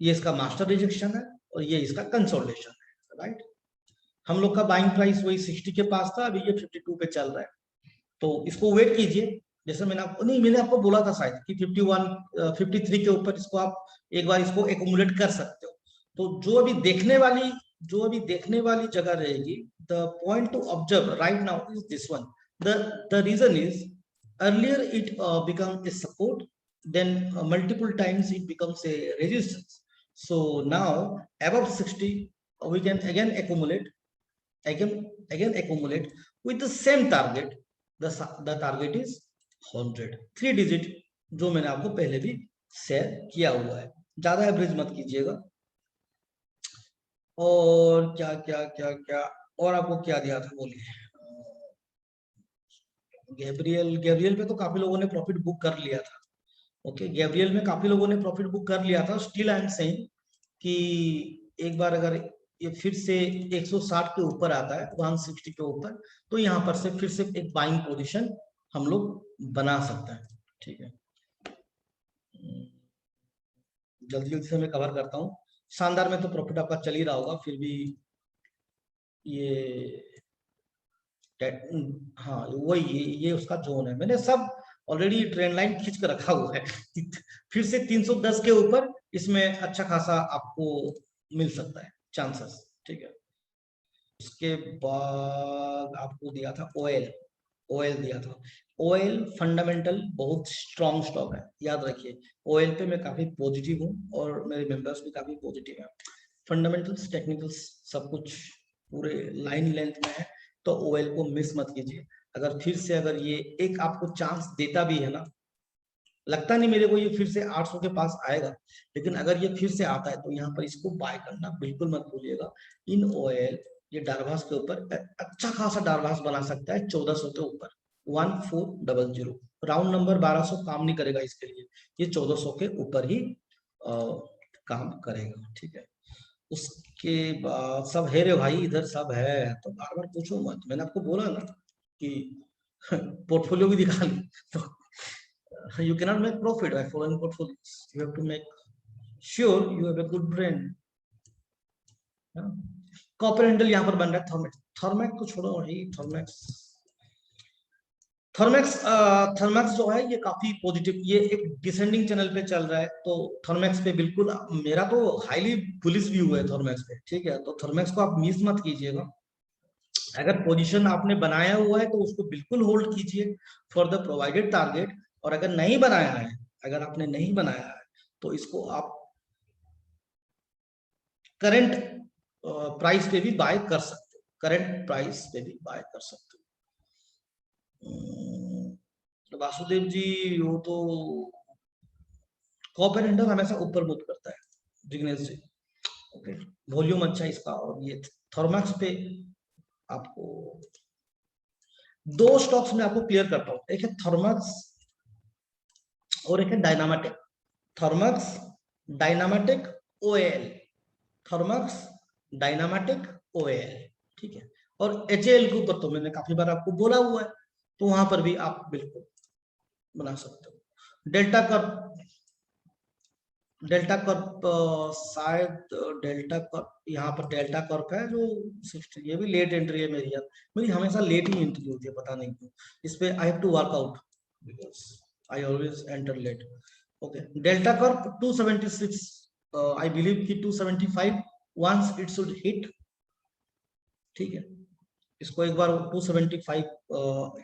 ये इसका मास्टर रिजेक्शन है, और ये इसका कंसोलिडेशन है, राइट। हम लोग का बाइंग प्राइस वही 60 के पास था, अभी ये 52 पे चल रहा है, तो इसको वेट कीजिए। जैसे मैंने आपको बोला था शायद कि 53 के ऊपर इसको आप एक बार इसको एक्यूमुलेट कर सकते हो। तो जो अभी देखने वाली जगह रहेगी, the point to observe right now is this one. The reason is earlier it become a support, then multiple times it becomes a resistance. So now above 60 we can again accumulate with the same target. The target is 100, 3 digit, जो मैंने आपको पहले भी शेयर किया हुआ है। ज्यादा एवरेज मत कीजिएगा। और क्या क्या क्या क्या और आपको क्या दिया था बोलिए। गैब्रियल पे तो काफी लोगों ने प्रॉफिट बुक कर लिया था। ओके, गैब्रियल में काफी लोगों ने प्रॉफिट बुक कर लिया था। स्टिल आई एम सेइंग कि एक बार अगर ये फिर से 160 के ऊपर आता है, 160 के ऊपर, तो यहाँ पर से फिर से एक बाइंग पोजीशन हम लोग बना सकते हैं। ठीक है, जल्दी जल्दी से मैं कवर करता हूँ। शानदार में तो प्रॉफिट आपका चल ही रहा होगा, फिर भी ये हाँ वही ये उसका जोन है। मैंने सब ऑलरेडी ट्रेंड लाइन खींच कर रखा हुआ है। फिर से 310 के ऊपर इसमें अच्छा खासा आपको मिल सकता है चांसेस। ठीक है, उसके बाद आपको दिया था ऑयल। ऑयल दिया था। ऑयल फंडामेंटल बहुत स्ट्रॉन्ग स्टॉक है, याद रखिए। ऑयल पे मैं काफी पॉजिटिव हूँ और मेरे मेंबर्स भी काफी पॉजिटिव हैं। फंडामेंटल्स, टेक्निकल्स सब कुछ पूरे लाइन लेंथ में है, तो ऑयल को मिस मत कीजिए। अगर फिर से अगर ये एक आपको चांस देता भी है ना, लगता नहीं मेरे को ये फिर से 800 के पास आएगा, लेकिन अगर ये फिर से आता है तो यहाँ पर इसको बाय करना बिल्कुल मत भूलिएगा। इन ऑयल ये डारभास के ऊपर अच्छा खासा डारभास बना सकता है 1400 के ऊपर। 1400 राउंड नंबर 1200 काम नहीं करेगा इसके लिए, ये 1400 के ऊपर ही काम करेगा। ठीक है, उसके बाद सब है रे भाई, इधर सब है तो बार बार पूछो मत। मैंने आपको बोला ना कि पोर्टफोलियो भी दिखा ली, तो you cannot make profit by following portfolios. You have to make sure you have a good brain. Copper handle यहाँ पर बन रहा है थर्मेक्स। थर्मेक्स को छोड़ो भाई, थर्मेक्स जो है ये काफी पॉजिटिव, ये एक डिसेंडिंग चैनल पे चल रहा है, तो थर्मेक्स पे बिल्कुल मेरा तो हाईली बुलिश व्यू है थर्मेक्स पे। ठीक है, तो थर्मेक्स को आप मिस मत कीजिएगा। अगर पोजीशन आपने बनाया हुआ है तो उसको बिल्कुल होल्ड कीजिए फॉर द प्रोवाइडेड टारगेट, और अगर नहीं बनाया है, अगर आपने नहीं बनाया है तो इसको आप करंट प्राइस पे भी बाय कर सकते हो, करंट प्राइस पे भी बाय कर सकते हो। वासुदेव जी, वो तो कॉपर हैंडल हमेशा ऊपर मूव करता है, जिग्नेश जी। ओके, वॉल्यूम अच्छा इसका। और ये थर्मैक्स पे आपको दो स्टॉक्स में आपको क्लियर करता हूं, एक है थर्मैक्स और एक है डायनामेटिक। थर्मैक्स, डायनामेटिक, ओएल। थर्मैक्स, डायनामेटिक, ओएल। ठीक है, और एचएएल के ऊपर तो मैंने काफी बार आपको बोला हुआ है, तो वहां पर भी आप बिल्कुल बना सकते हो। डेल्टा कर्प शायद डेल्टा कर्प, यहाँ पर डेल्टा कर्प है जो 60, ये भी लेट एंट्री है मेरी यार। मेरी हमेशा लेट ही एंट्री होती है, पता नहीं क्यों। इस पे I have to work out because I always enter late. Okay, delta corp 276, I believe कि 275 वंस इट शुड हिट। ठीक है, इसको एक बार 275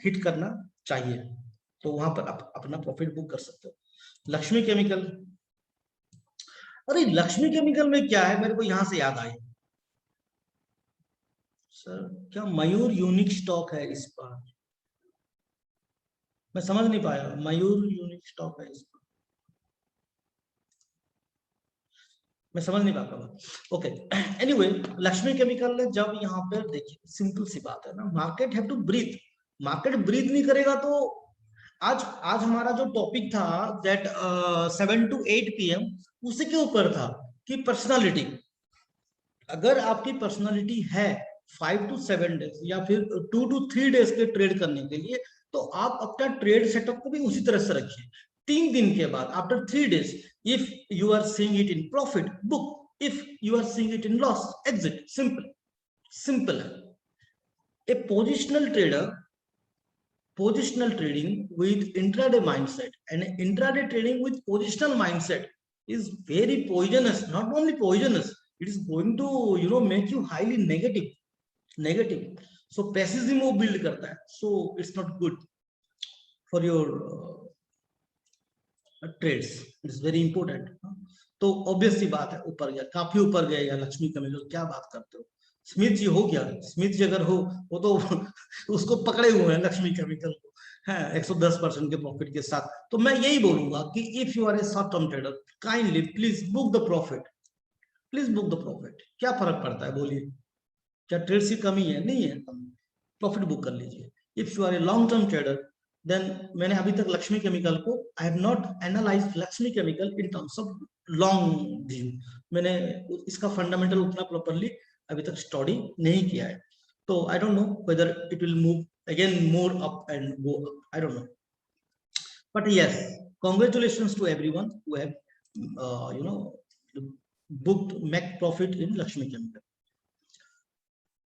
हिट करना चाहिए, तो वहां पर आप अपना प्रॉफिट बुक कर सकते हो। लक्ष्मी केमिकल, अरे लक्ष्मी केमिकल में क्या है, मेरे को यहां से याद आई सर, क्या मयूर यूनिक स्टॉक है इस बार? मैं समझ नहीं पाया, मयूर यूनिक स्टॉक है इस बार, मैं समझ नहीं पाता। ओके, एनीवे, लक्ष्मी केमिकल ने जब यहाँ पर देखिए, सिंपल सी बात है ना, market have to breathe. Market breathe नहीं करेगा तो आज आज हमारा जो टॉपिक था दैट 7 to 8 PM उसी के ऊपर था कि पर्सनालिटी। अगर आपकी पर्सनालिटी है 5 to 7 डेज या फिर 2 to 3 डेज के ट्रेड करने के लिए, तो आप अपना ट्रेड सेटअप को भी उसी तरह से रखिए। 3 दिन के बाद, after 3 days, if you are seeing it in profit, book. If you are seeing it in loss, exit. Simple, simple है। A positional trading with intraday mindset and intraday trading with positional mindset is very poisonous. Not only poisonous, it is going to make you highly negative. So pessimism build karta hai, so it's not good for your trades. It's very important. तो ऑब्वियस सी बात है, ऊपर गया, काफी ऊपर गया यार लक्ष्मी केमिकल, क्या बात करते हो। स्मिथ जी हो क्या, स्मिथ जी अगर हो, वो तो उसको पकड़े हुए हैं लक्ष्मी केमिकल को, है 110% के प्रॉफिट के साथ। तो मैं यही बोलूंगा कि if you are a short term trader, kindly please book the profit, please book the profit. क्या फर्क पड़ता है बोलिए, क्या ट्रेड्स की कमी है? नहीं है, प्रॉफिट बुक कर लीजिए। If you are a long term trader then मैंने अभी तक लक्ष्मी केमिकल को I have not analyse Lakshmi chemical in terms of long view. मैंने इसका फंडामेंटल उतना प्रॉपरली अभी तक स्टडी नहीं किया है, तो I don't know whether it will move again more up and go up, I don't know, but yes congratulations to everyone who have you know booked make profit in Lakshmi Chemical।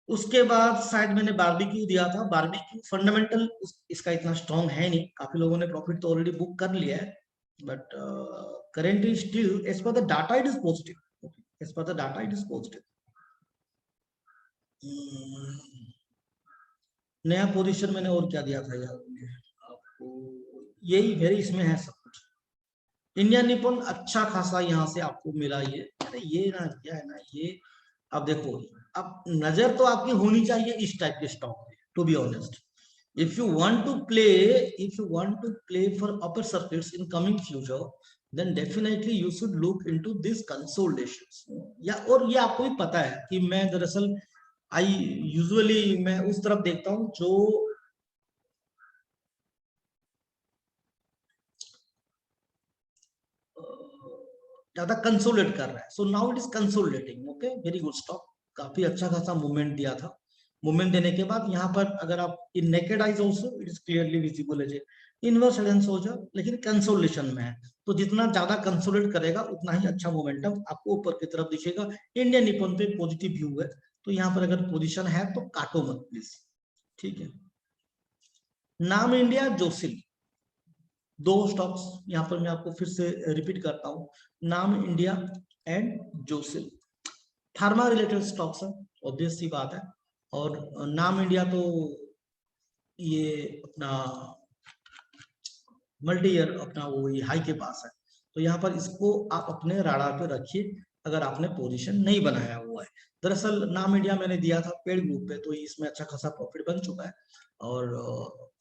उसके बाद शायद मैंने बारबेक्यू दिया था। बारबेक्यू फंडामेंटल इसका इतना स्ट्रॉन्ग है नहीं, काफी लोगों ने प्रॉफिट तो ऑलरेडी बुक कर लिया है, but currently still as per the data it is positive, as per the data it is positive. नया पोजीशन मैंने और क्या दिया था यार आपको, यही वेरी इसमें है सब कुछ। इंडिया निपॉन अच्छा खासा यहाँ से आपको मिला, ये ना क्या है ना ये, अब देखो अब नजर तो आपकी होनी चाहिए इस टाइप के स्टॉक में, to be honest. If you want to play for upper circuits in coming future then definitely you should look into this consolidations. या और ये आपको भी पता है कि मैं दरअसल यूजुअली मैं उस तरफ देखता हूं जो ज्यादा कंसोलिडेट कर रहा है। So now it is consolidating, okay, very good stock, काफी अच्छा खासा मूवमेंट दिया था। मूवमेंट देने के बाद यहाँ पर अगर आप in naked eyes also it is clearly visible है इनवर्स टेंडेंस हो जाए, लेकिन कंसोलिडेशन में है, तो जितना ज्यादा कंसोलिडेट करेगा उतना ही अच्छा मोमेंटम आपको ऊपर की तरफ दिखेगा। इंडिया निपॉन पे पॉजिटिव व्यू है, तो यहाँ पर अगर पोजीशन है तो काटो मत प्लीज, ठीक है। नाम इंडिया, जोसिल, दो स्टॉक्स यहाँ पर मैं आपको फिर से रिपीट करता हूँ, नाम India and Jocil, pharma related stocks है, ऑब्वियस सी बात है। और नाम इंडिया तो ये अपना मल्टी ईयर अपना वो हाई के पास है, तो यहाँ पर इसको आप अपने राडार पे रखिए अगर आपने पोजीशन नहीं बनाया हुआ है। दरअसल नाम इंडिया मैंने दिया था पेड ग्रुप पे, तो इसमें अच्छा खासा प्रॉफिट बन चुका है। और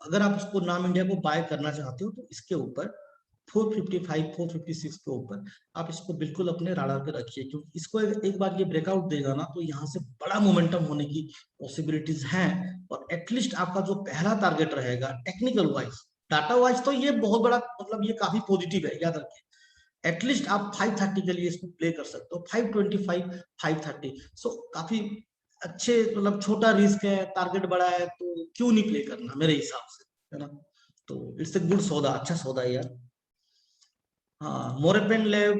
अगर आप उसको नाम इंडिया को बाय करना चाहते हो तो इसके ऊपर 455 456 के ऊपर आप इसको बिल्कुल अपने राडार पे रखिए, क्योंकि इसको एक बार ये ब्रेकआउट देगा ना तो यहाँ से बड़ा मोमेंटम होने की पॉसिबिलिटीज हैं। और एटलीस्ट आपका जो पहला टारगेट रहेगा टेक्निकल वाइज, डाटा वाइज तो ये बहुत बड़ा मतलब ये काफी पॉजिटिव है, याद रखिए। एटलीस्ट आप 530 के लिए इसको प्ले कर सकते हो, 525 530, सो काफी अच्छे, मतलब छोटा रिस्क है, टारगेट बड़ा है, तो क्यों नहीं प्ले करना मेरे हिसाब से, है ना। तो इट्स ए गुड सौदा, अच्छा सौदा है यार। हाँ, मोरेपेन लैब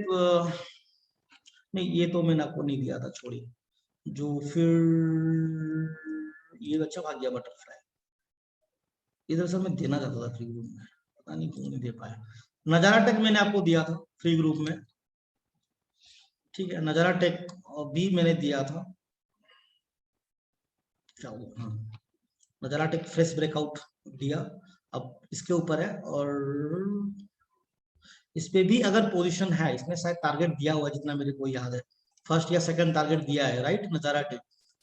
नहीं, ये तो मैंने आपको नहीं दिया था, छोड़िए। जो फिर ये अच्छा भाग गया बटरफ्लाई, इधर से मैं देना चाहता था फ्री ग्रुप में, पता नहीं क्यों नहीं दे पाया। नजारा टेक मैंने आपको दिया था फ्री ग्रुप में, ठीक है, नजारा टेक भी मैंने दिया था। क्या हुआ, हाँ, नजारा टेक फ्रेश ब्रेकआउट दिया, अब इसके ऊपर है। और इस पे भी अगर पोजीशन है, इसमें शायद टारगेट दिया हुआ है जितना मेरे को याद है, फर्स्ट या सेकंड टारगेट दिया है, राइट, नजारा टेक।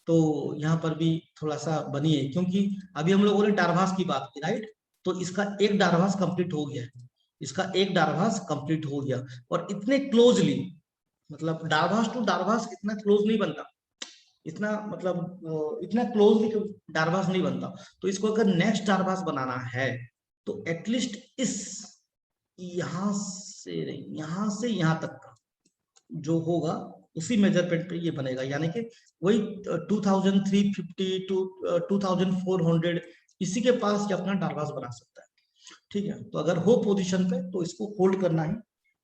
तो यहाँ पर भी थोड़ा सा बनी है, क्योंकि अभी हम लोगों ने डारभास की बात की, राइट, तो इसका एक डारभास कंप्लीट हो गया है, इसका एक डारभास कंप्लीट हो गया, और इतने क्लोजली, मतलब डारभास टू डारभास इतना क्लोज नहीं बनता, इतना मतलब इतना क्लोजली डारभास नहीं बनता। तो इसको अगर नेक्स्ट डारभास बनाना है तो एटलीस्ट इस यहां से यहां तक का जो होगा उसी मेजरमेंट पे ये बनेगा, यानी कि वही 2350 टू 2400 इसी के पास ये अपना डारभास बना सकता है, ठीक है। तो अगर हो पोजीशन पे तो इसको होल्ड करना ही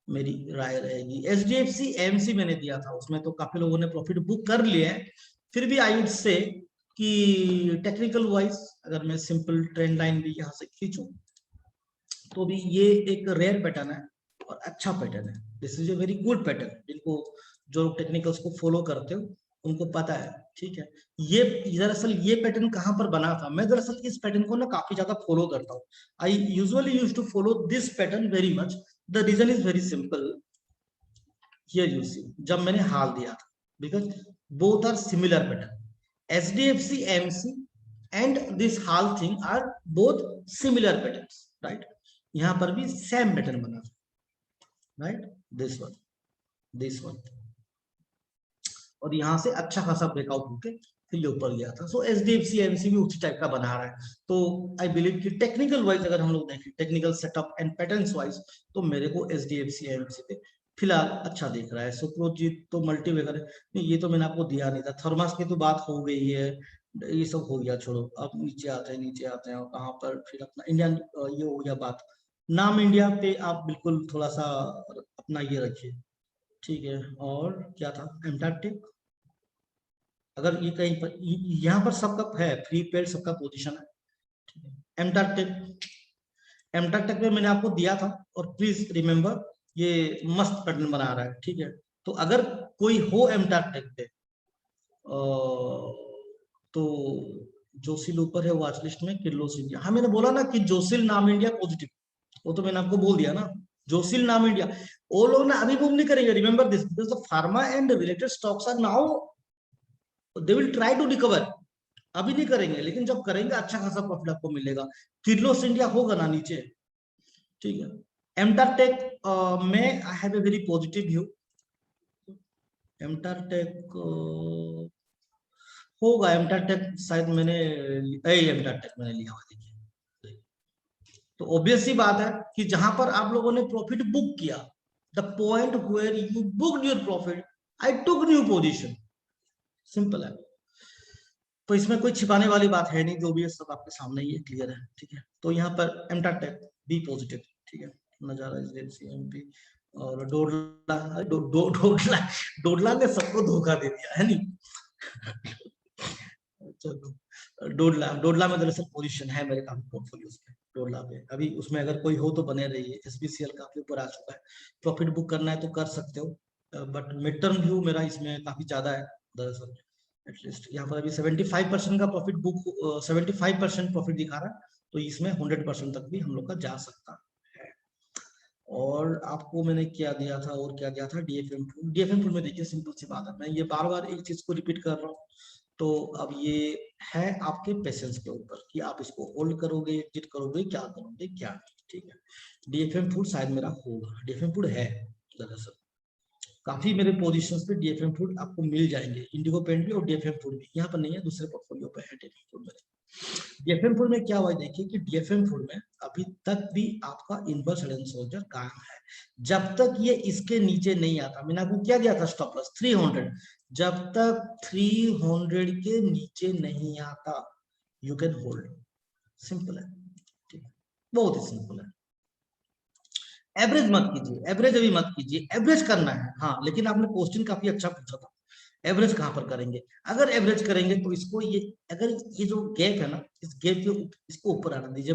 मेरी राय रहेगी। एचडीएफसी एएमसी मैंने दिया था, उसमें तो काफी लोगों ने प्रॉफिट बुक कर लिया है, फिर भी आई वुड से कि टेक्निकल वाइज अगर मैं सिंपल ट्रेंड लाइन भी यहाँ से खींचूं तो भी ये एक रेयर पैटर्न है और अच्छा पैटर्न है, this is a very good pattern, जिनको जो टेक्निकल्स को फॉलो करते हो उनको पता है, ठीक है। ये दरअसल ये पैटर्न कहाँ पर बना था, मैं दरअसल इस पैटर्न को ना काफी ज्यादा फॉलो करता हूँ। I usually use to follow this pattern very much, the reason is very simple, here you see, जब मैंने हाल दिया था, because both are similar pattern, HDFC AMC and this HAL thing are both similar patterns, right. यहाँ पर भी सेम पैटर्न बना था, राइट, दिस वन, और यहाँ से अच्छा खासा ब्रेकआउट होके फिर ऊपर गया था। सो एचडीएफसी एमसी भी उसी टाइप का बना रहा है। तो आई बिलीव कि टेक्निकल वाइज अगर हम लोग देखें, technical setup and patterns wise, तो मेरे को एचडीएफसी एमसी पे फिलहाल अच्छा दिख रहा है। सुप्रोजीत तो मल्टीवेगर है, नहीं ये तो मैंने आपको दिया नहीं था। थर्मास की तो बात हो गई है, ये सब हो गया, छोड़ो। अब नीचे आते हैं, नीचे आते हैं, और कहाँ पर फिर अपना इंडियन, ये हो गया बात। नाम इंडिया पे आप बिल्कुल थोड़ा सा अपना ये रखिए, ठीक है। और क्या था, एमटेक, अगर ये कहीं पर यहाँ पर सबका है, फ्री पेड सबका पोजीशन है, ठीक है। एमटेक में मैंने आपको दिया था, और प्लीज रिमेम्बर ये मस्त पैटर्न बना रहा है, ठीक है। तो अगर कोई हो एमटेक पे तो जोसिल ऊपर है वॉच लिस्ट में, किर्लोस इंडिया, हाँ मैंने बोला ना कि जोसिल नाम इंडिया पॉजिटिव, वो तो मैंने आपको बोल दिया ना। जोसिल नाम इंडिया, वो लोग ना अभी मूव नहीं करेंगे, remember this, because the pharma and related stocks are now they will try to recover. अभी नहीं करेंगे, लेकिन जब करेंगे अच्छा खासा प्रॉफिट आपको मिलेगा। किर्लोस इंडिया होगा ना नीचे, ठीक है। एमटेक में I have a very positive view. Amtek होगा, एमटेक शायद मैंने एमटेक मैंने लिया हुआ, देखिए। तो ऑब्वियस सी बात है कि जहां पर आप लोगों ने प्रॉफिट बुक किया, the point where you booked your profit, I took new position, simple है। तो इसमें कोई छिपाने वाली बात है नहीं, जो भी है सब आपके सामने ही क्लियर है, ठीक है। तो यहाँ पर एमटेक बी पॉजिटिव, ठीक है। नजारा एमपी और डोडला ने सबको धोखा दे दिया है नहीं। चलो, डोडला में दरअसल पोजीशन है मेरे काफी पोर्टफोलियोज में, डोडला पे अभी, उसमें अगर कोई हो तो बने रहिए। एसबीसीएल काफी ऊपर आ चुका है, प्रॉफिट बुक करना है तो कर सकते हो, बट मिड टर्म व्यू मेरा इसमें काफी ज्यादा है दरअसल। एटलीस्ट यहाँ पर अभी 75% का प्रॉफिट बुक, 75% प्रॉफिट दिखा रहा है, तो इसमें 100% तक भी हम लोग का जा सकता है। और आपको मैंने क्या दिया था, और क्या दिया था, डीएफएम टूल। डीएफएम टूल में देखिए सिंपल सी बात है, मैं ये बार बार एक चीज को रिपीट कर रहा हूँ। तो अब ये है आपके पेशेंस के ऊपर कि आप इसको होल्ड करोगे, एग्जिट करोगे, क्या करोगे क्या नहीं, ठीक है। डीएफएम फूड शायद मेरा होगा, डीएफएम फूड है दरअसल, काफी मेरे पोजीशंस पे डीएफएम फूड आपको मिल जाएंगे, इंडिगो पेंट भी और डीएफएम फूड भी। यहाँ पर नहीं है, दूसरे पोर्टफोलियो पे है डीएफएम फूड मेरे। डीएफएम फूड में क्या हुआ है, देखिए कि डीएफएम फूड में अभी तक भी आपका इनवर्स हेड एंड शोल्डर कायम है। जब तक ये इसके नीचे नहीं आता, मैंने आपको क्या दिया था स्टॉप लॉस 300, जब तक 300 के नीचे नहीं आता यू कैन होल्ड, सिंपल है, ठीक है, बहुत ही सिंपल है। एवरेज मत कीजिए, एवरेज अभी मत कीजिए, एवरेज करना है हाँ, लेकिन आपने क्वेश्चन काफी अच्छा पूछा था, एवरेज कहां पर करेंगे। अगर एवरेज करेंगे तो इसको ये, अगर ये जो गैप है ना, इस गैप के इसको ऊपर आने दीजिए।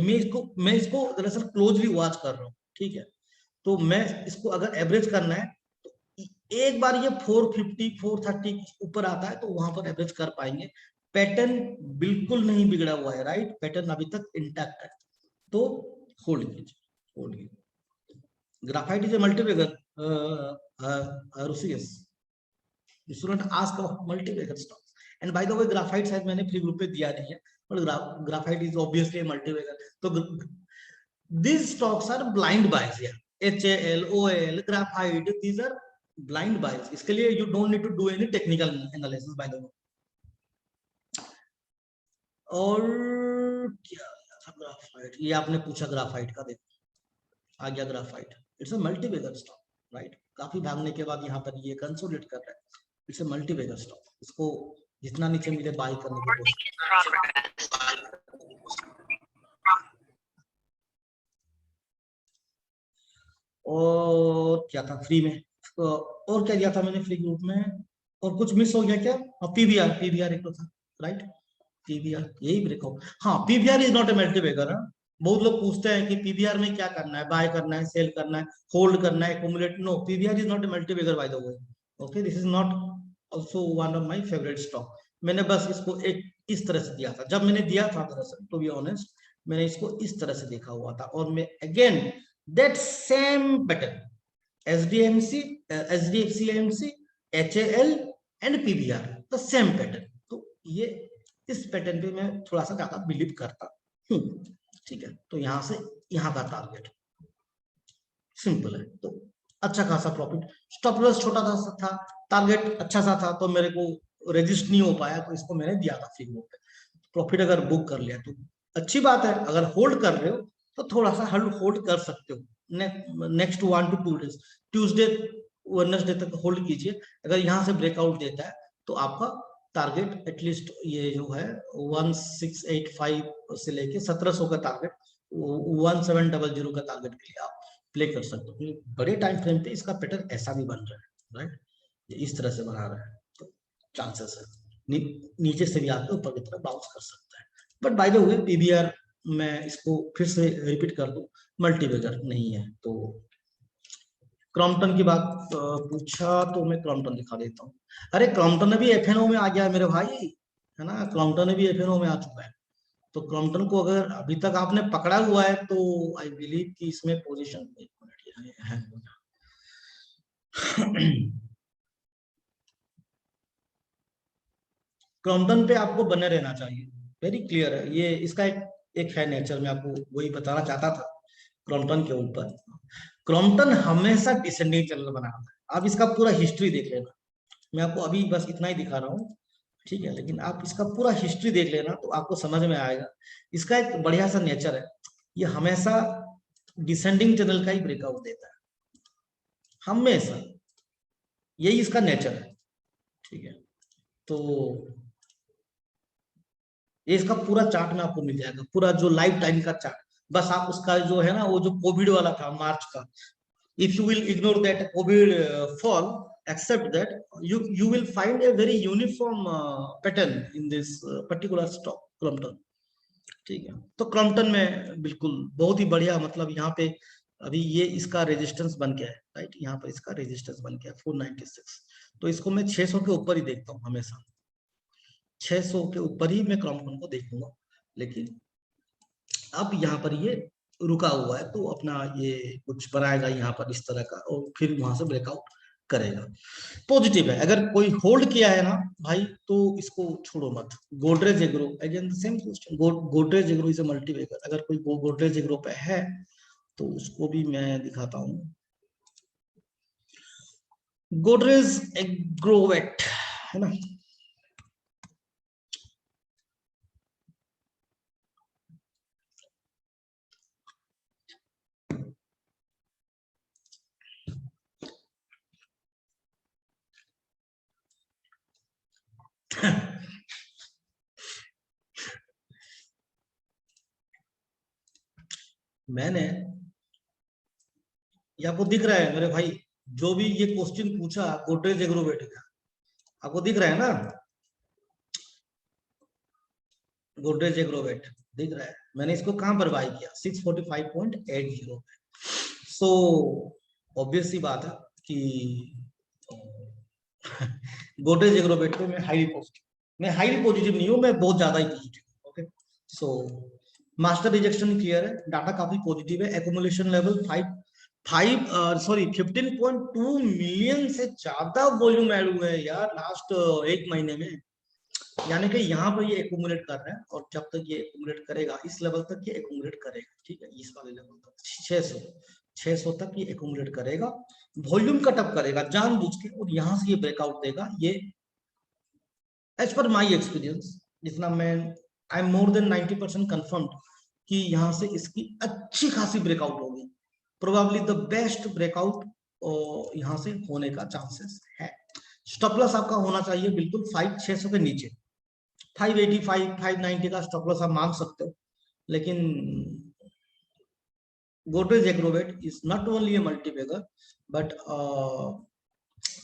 मैं इसको दरअसल क्लोजली वॉच कर रहा हूँ, ठीक है। तो मैं इसको अगर एवरेज करना है तो एक बार ये 450 430 ऊपर आता है तो वहां पर एवरेज कर पाएंगे। पैटर्न बिल्कुल नहीं बिगड़ा हुआ है, राइट, पैटर्न अभी तक इंटैक्ट है, तो होल्ड कीजिए, होल्ड कीजिए। Graphite is a multibagger, Rusius, you shouldn't ask about multi-bagger stocks. And by the way, graphite शायद मैंने फ्री ग्रुप पे दिया नहीं है, but graphite is obviously a multi-bagger. तो these stocks are blind buys here. HAL, OAL, graphite, these are blind buys. इसके लिए you don't need to do any technical analysis by the way. और क्या था ग्राफाइट, ये आपने पूछा ग्राफाइट का, देखो आ गया graphite, it's a multi-bagger stock, right. काफी भागने के बाद यहाँ पर ये कंसोलिडेट कर रहा है, इट्स अ मल्टी-बैगर स्टॉक। इसको जितना नीचे मिले बाय करने की कोशिश। और क्या था फ्री में, और क्या दिया था मैंने फ्री ग्रुप में, और कुछ मिस हो गया क्या, पीवीआर, पीवीआर एक तो था, राइट, पीवीआर यही ब्रेकआउट, हाँ PVR is not a multibagger. बहुत लोग पूछते हैं कि पीवीआर में क्या करना है, बाय करना है, सेल करना है, होल्ड करना है, accumulate, no, PVR is not a multibagger by the way, okay, this is not also one of my favourite stock. मैंने बस इसको एक इस तरह से दिया था, जब मैंने दिया था दरअसल टू बी ऑनेस्ट, मैंने इसको इस तरह से देखा हुआ था, और मैं again that same pattern, SDMC, HDFC MC, HAL and PVR, the same pattern. तो ये इस पैटर्न पे मैं थोड़ा सा ज्यादा बिलीव करता हूँ, ठीक है। तो यहाँ से यहाँ का टारगेट सिंपल है, तो अच्छा खासा प्रॉफिट, स्टॉप लॉस छोटा था, टारगेट अच्छा सा था, तो मेरे को रजिस्ट नहीं हो पाया, तो इसको मैंने दिया था फ्रीगो पे। प्रॉफिट अगर बुक कर लिया तो अच्छी बात है, अगर होल्ड कर रहे हो तो थोड़ा सा होल्ड कर सकते हो, next 1 to 2 days, Tuesday Wednesday तक होल्ड कीजिए। अगर यहाँ से ब्रेकआउट देता है तो आपका टारगेट एटलीस्ट ये जो है 1685 से लेके 1700 का टारगेट, 1700 का टारगेट के लिए आप प्ले कर सकते हो। बड़े टाइम फ्रेम पे इसका पैटर्न ऐसा भी बन रहा है, राइट, इस तरह से बना रहा है, तो चांसेस है नीचे से भी आपको ऊपर की तरफ बाउंस कर सकता है। But by the way PBR, मैं इसको फिर से रिपीट कर दूं, मल्टीवेजर नहीं है। तो क्रॉम्पटन की बात पूछा तो मैं क्रॉम्पटन दिखा देता हूँ। अरे क्रॉम्पटन भी एफएनओ में आ गया है मेरे भाई, है ना, क्रॉम्पटन भी एफएनओ में आ चुका है। तो क्रॉम्पटन को अगर अभी तक आपने पकड़ा हुआ है तो आई बिलीव कि इसमें पोजीशन, एक मिनट है क्रॉम्पटन पे आपको बने रहना चाहिए, वेरी क्लियर है ये, इसका एक है नेचर, मैं आपको वही बताना चाहता था क्रॉम्पटन के ऊपर। क्रॉम्पटन हमेशा डिसेंडिंग चैनल बना रहा है, आप इसका पूरा हिस्ट्री देख लेना, मैं आपको अभी बस इतना ही दिखा रहा हूँ, ठीक है, लेकिन आप इसका पूरा हिस्ट्री देख लेना तो आपको समझ में आएगा। इसका एक बढ़िया सा नेचर है, ये हमेशा डिसेंडिंग चैनल का ही ब्रेकआउट देता है, हमेशा, यही इसका नेचर है, ठीक है। तो ये इसका पूरा चार्ट में आपको मिल जाएगा, पूरा जो लाइफ टाइम का चार्ट, बस आप उसका जो है ना, वो जो कोविड वाला था मार्च का, if you will ignore that COVID fall, accept that you will find a very uniform pattern in this particular stock Crompton, ठीक है। तो क्रॉम्पटन में बिल्कुल बहुत ही बढ़िया, मतलब यहाँ पे अभी ये इसका रेजिस्टेंस बन गया है, राइट, यहाँ पर इसका रेजिस्टेंस बन गया 496, तो इसको मैं 600 के ऊपर ही देखता हूँ हमेशा, 600 के ऊपर ही मैं क्रॉम्पटन को देखूंगा। लेकिन अब यहाँ पर ये रुका हुआ है तो अपना ये कुछ बनाएगा यहाँ पर इस तरह का, और फिर वहां से ब्रेकआउट करेगा, पॉजिटिव है। अगर कोई होल्ड किया है ना भाई तो इसको छोड़ो मत। Godrej agro, again same question, Godrej agro is a multibagger, अगर कोई गोदरेज एग्रो पे है तो उसको भी मैं दिखाता हूँ। गोदरेज एग्रोवेट है ना, मैंने, ये आपको दिख रहा है मेरे भाई, जो भी ये क्वेश्चन पूछा गोदरेज एग्रोवेट का, आपको दिख रहा है ना, गोदरेज एग्रोवेट दिख रहा है, मैंने इसको कहां पर बाय किया, 645.80 पे। सो ऑब्वियस सी बात है कि गोदरेज एग्रोवेट पे मैं हाईली पॉजिटिव, मैं हाईली पॉजिटिव नहीं हूं, मैं बहुत ज्यादा ही पॉजिटिव हूं, okay. So master rejection clear है, डाटा काफी पॉजिटिव है, एकुमुलेशन लेवल 15.2 मिलियन से ज्यादा वॉल्यूम ऐड हुए हैं यार लास्ट एक महीने में, यानी कि यहाँ पर ये एक्यूमुलेट कर रहे हैं, और जब तक ये एक्यूमुलेट करेगा इस लेवल तक ये एक्यूमुलेट करेगा, ठीक है, इस वाले लेवल तक 600 तक ये एक्यूमुलेट करेगा, वॉल्यूम कटअप करेगा जानबूझ के, और यहाँ से ये ब्रेकआउट देगा। ये एज पर माई एक्सपीरियंस, जितना मैं, I am more than 90% confirm कि यहाँ से इसकी अच्छी खासी ब्रेकआउट होगी, प्रोबेबली द बेस्ट ब्रेकआउट यहाँ से होने का चांसेस है। स्टॉप लॉस आपका होना चाहिए बिल्कुल 5600 के नीचे, 585 590 का स्टॉप लॉस आप मांग सकते हो, लेकिन Godrej Agrovet is not only a multi-bagger, but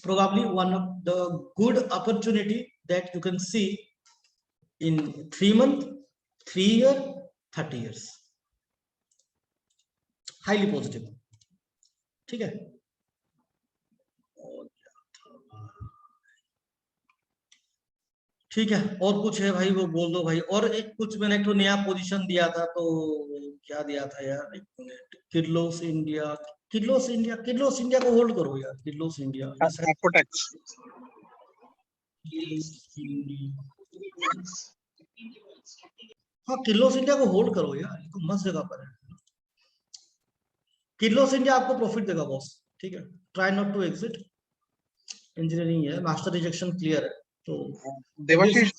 probably one of the good opportunity that you can see in 3 months, 3 years, 30 years. Highly positive. ठीक है, ठीक है, और कुछ है भाई वो बोल दो भाई, और एक कुछ मैंने एक नया पोजीशन दिया था, तो क्या दिया था यार, एक मिनट, किर्लोस इंडिया, किर्लोस इंडिया को होल्ड करो यार, किर्लोस इंडिया, एपोटेक्स, हाँ किर्लोस इंडिया को होल्ड करो यार, ये तो मस्त जगह पर है, किर्लोस इंडिया आपको प्रॉफिट देगा बॉस, ठीक है, try not to exit, engineering है, मास्टर रिजेक्शन क्लियर है, तो देवाशीष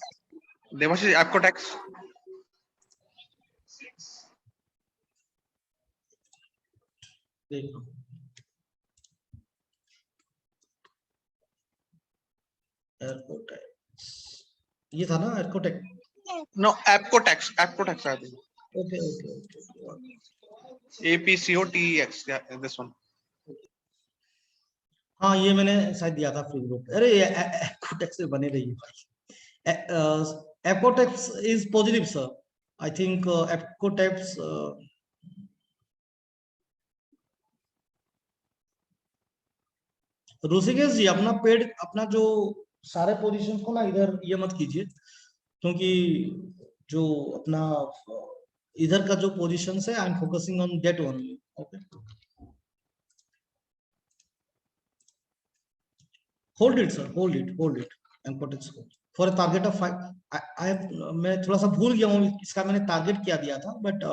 एप्कोटेक्स देखो, एयरपोर्टेक्स ये था ना, Airportex. No, Apcotex I think. Okay okay okay, APCOTEX, this one. हाँ ये मैंने शायद दिया था फ्री ग्रुप। अरे एप्कोटेक्स से बने रही भाई। Apcotex is positive sir, I think Apcotex. Rishikesh ji अपना पेड, अपना जो सारे पोजीशन को ना इधर ये मत कीजिए, क्योंकि जो अपना इधर का जो पोजीशन है, I am focusing on that only. Okay, hold it sir, hold it, hold it, Apcotex for a target of 5। मैं थोड़ा सा भूल गया हूँ इसका, मैंने टारगेट क्या दिया था, but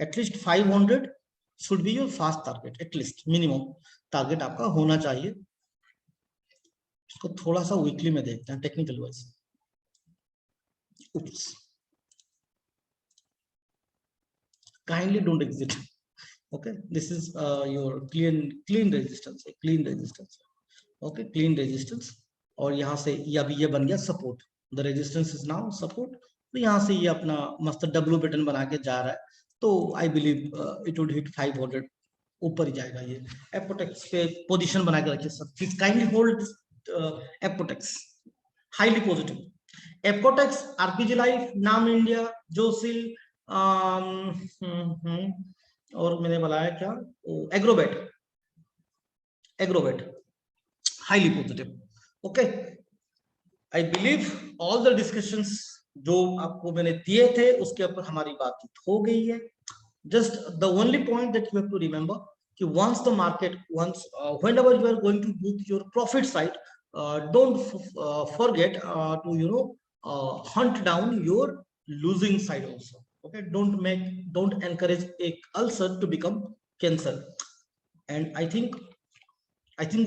at least 500 should be your fast target, at least minimum target आपका होना चाहिए। इसको थोड़ा सा वीकली में देखते हैं technical wise. Oops. Kindly don't exit. Okay, this is your clean resistance, clean resistance. Okay, clean resistance, और यहाँ से ये अभी ये बन गया support, the resistance is now support. तो यहाँ से ये अपना मस्त डब्ल्यू पैटर्न बना के जा रहा है, तो I believe it would hit 500, ऊपर ही जाएगा ये। एप्कोटेक्स पे पोजीशन बना के रखिए sir, please kindly hold Apcotex, highly positive. Apcotex, RPG life, नाम इंडिया, जोसिल, और मैंने बताया क्या, Agrovet, Agrovet highly positive. Okay, I believe all the discussions जो आपको मैंने दिए थे उसके ऊपर हमारी बातचीत हो गई है। Just the only point that you have to remember कि once the market, whenever you are going to book your profit side, don't forget to hunt down your losing side also. Okay, don't encourage a ulcer to become cancer. And I think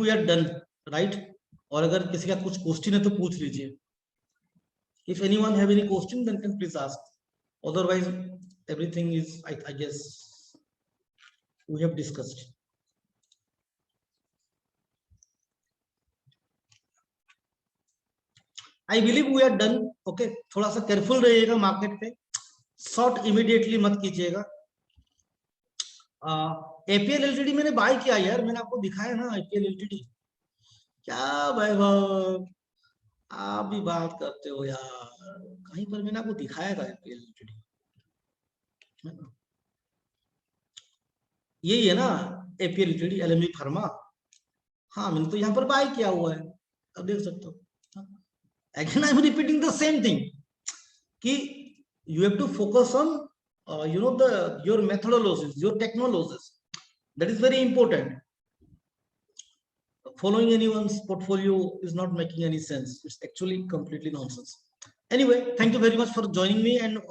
we are done, right? और अगर किसी का कुछ क्वेश्चन है तो पूछ लीजिए। If anyone have any question, then can please ask. Otherwise, everything is, I guess, we have discussed. I believe we are done. Okay, थोड़ा सा केयरफुल रहिएगा मार्केट पे, शॉर्ट इमीडिएटली मत कीजिएगा। APL LTD मैंने बाय किया यार, मैंने आपको दिखाया ना APL LTD। क्या वैभव, आप भी बात करते हो यार, कहीं पर मैंने आपको दिखाया था APL LTD, यही है ना APL LTD, LME फार्मा। हाँ मैंने तो यहाँ पर बाय किया हुआ है, अब देख सकते हो। Again, I am repeating the same thing कि you have to focus on your methodologies, your technologies. That is very important. Following anyone's portfolio is not making any sense. It's actually completely nonsense. Anyway, thank you very much for joining me, and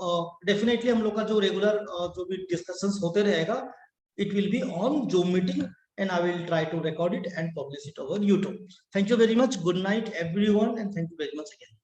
definitely हम लोग का जो regular जो भी discussions होते रहेगा, it will be on Zoom meeting, and I will try to record it and publish it over YouTube. Thank you very much. Good night, everyone, and thank you very much again.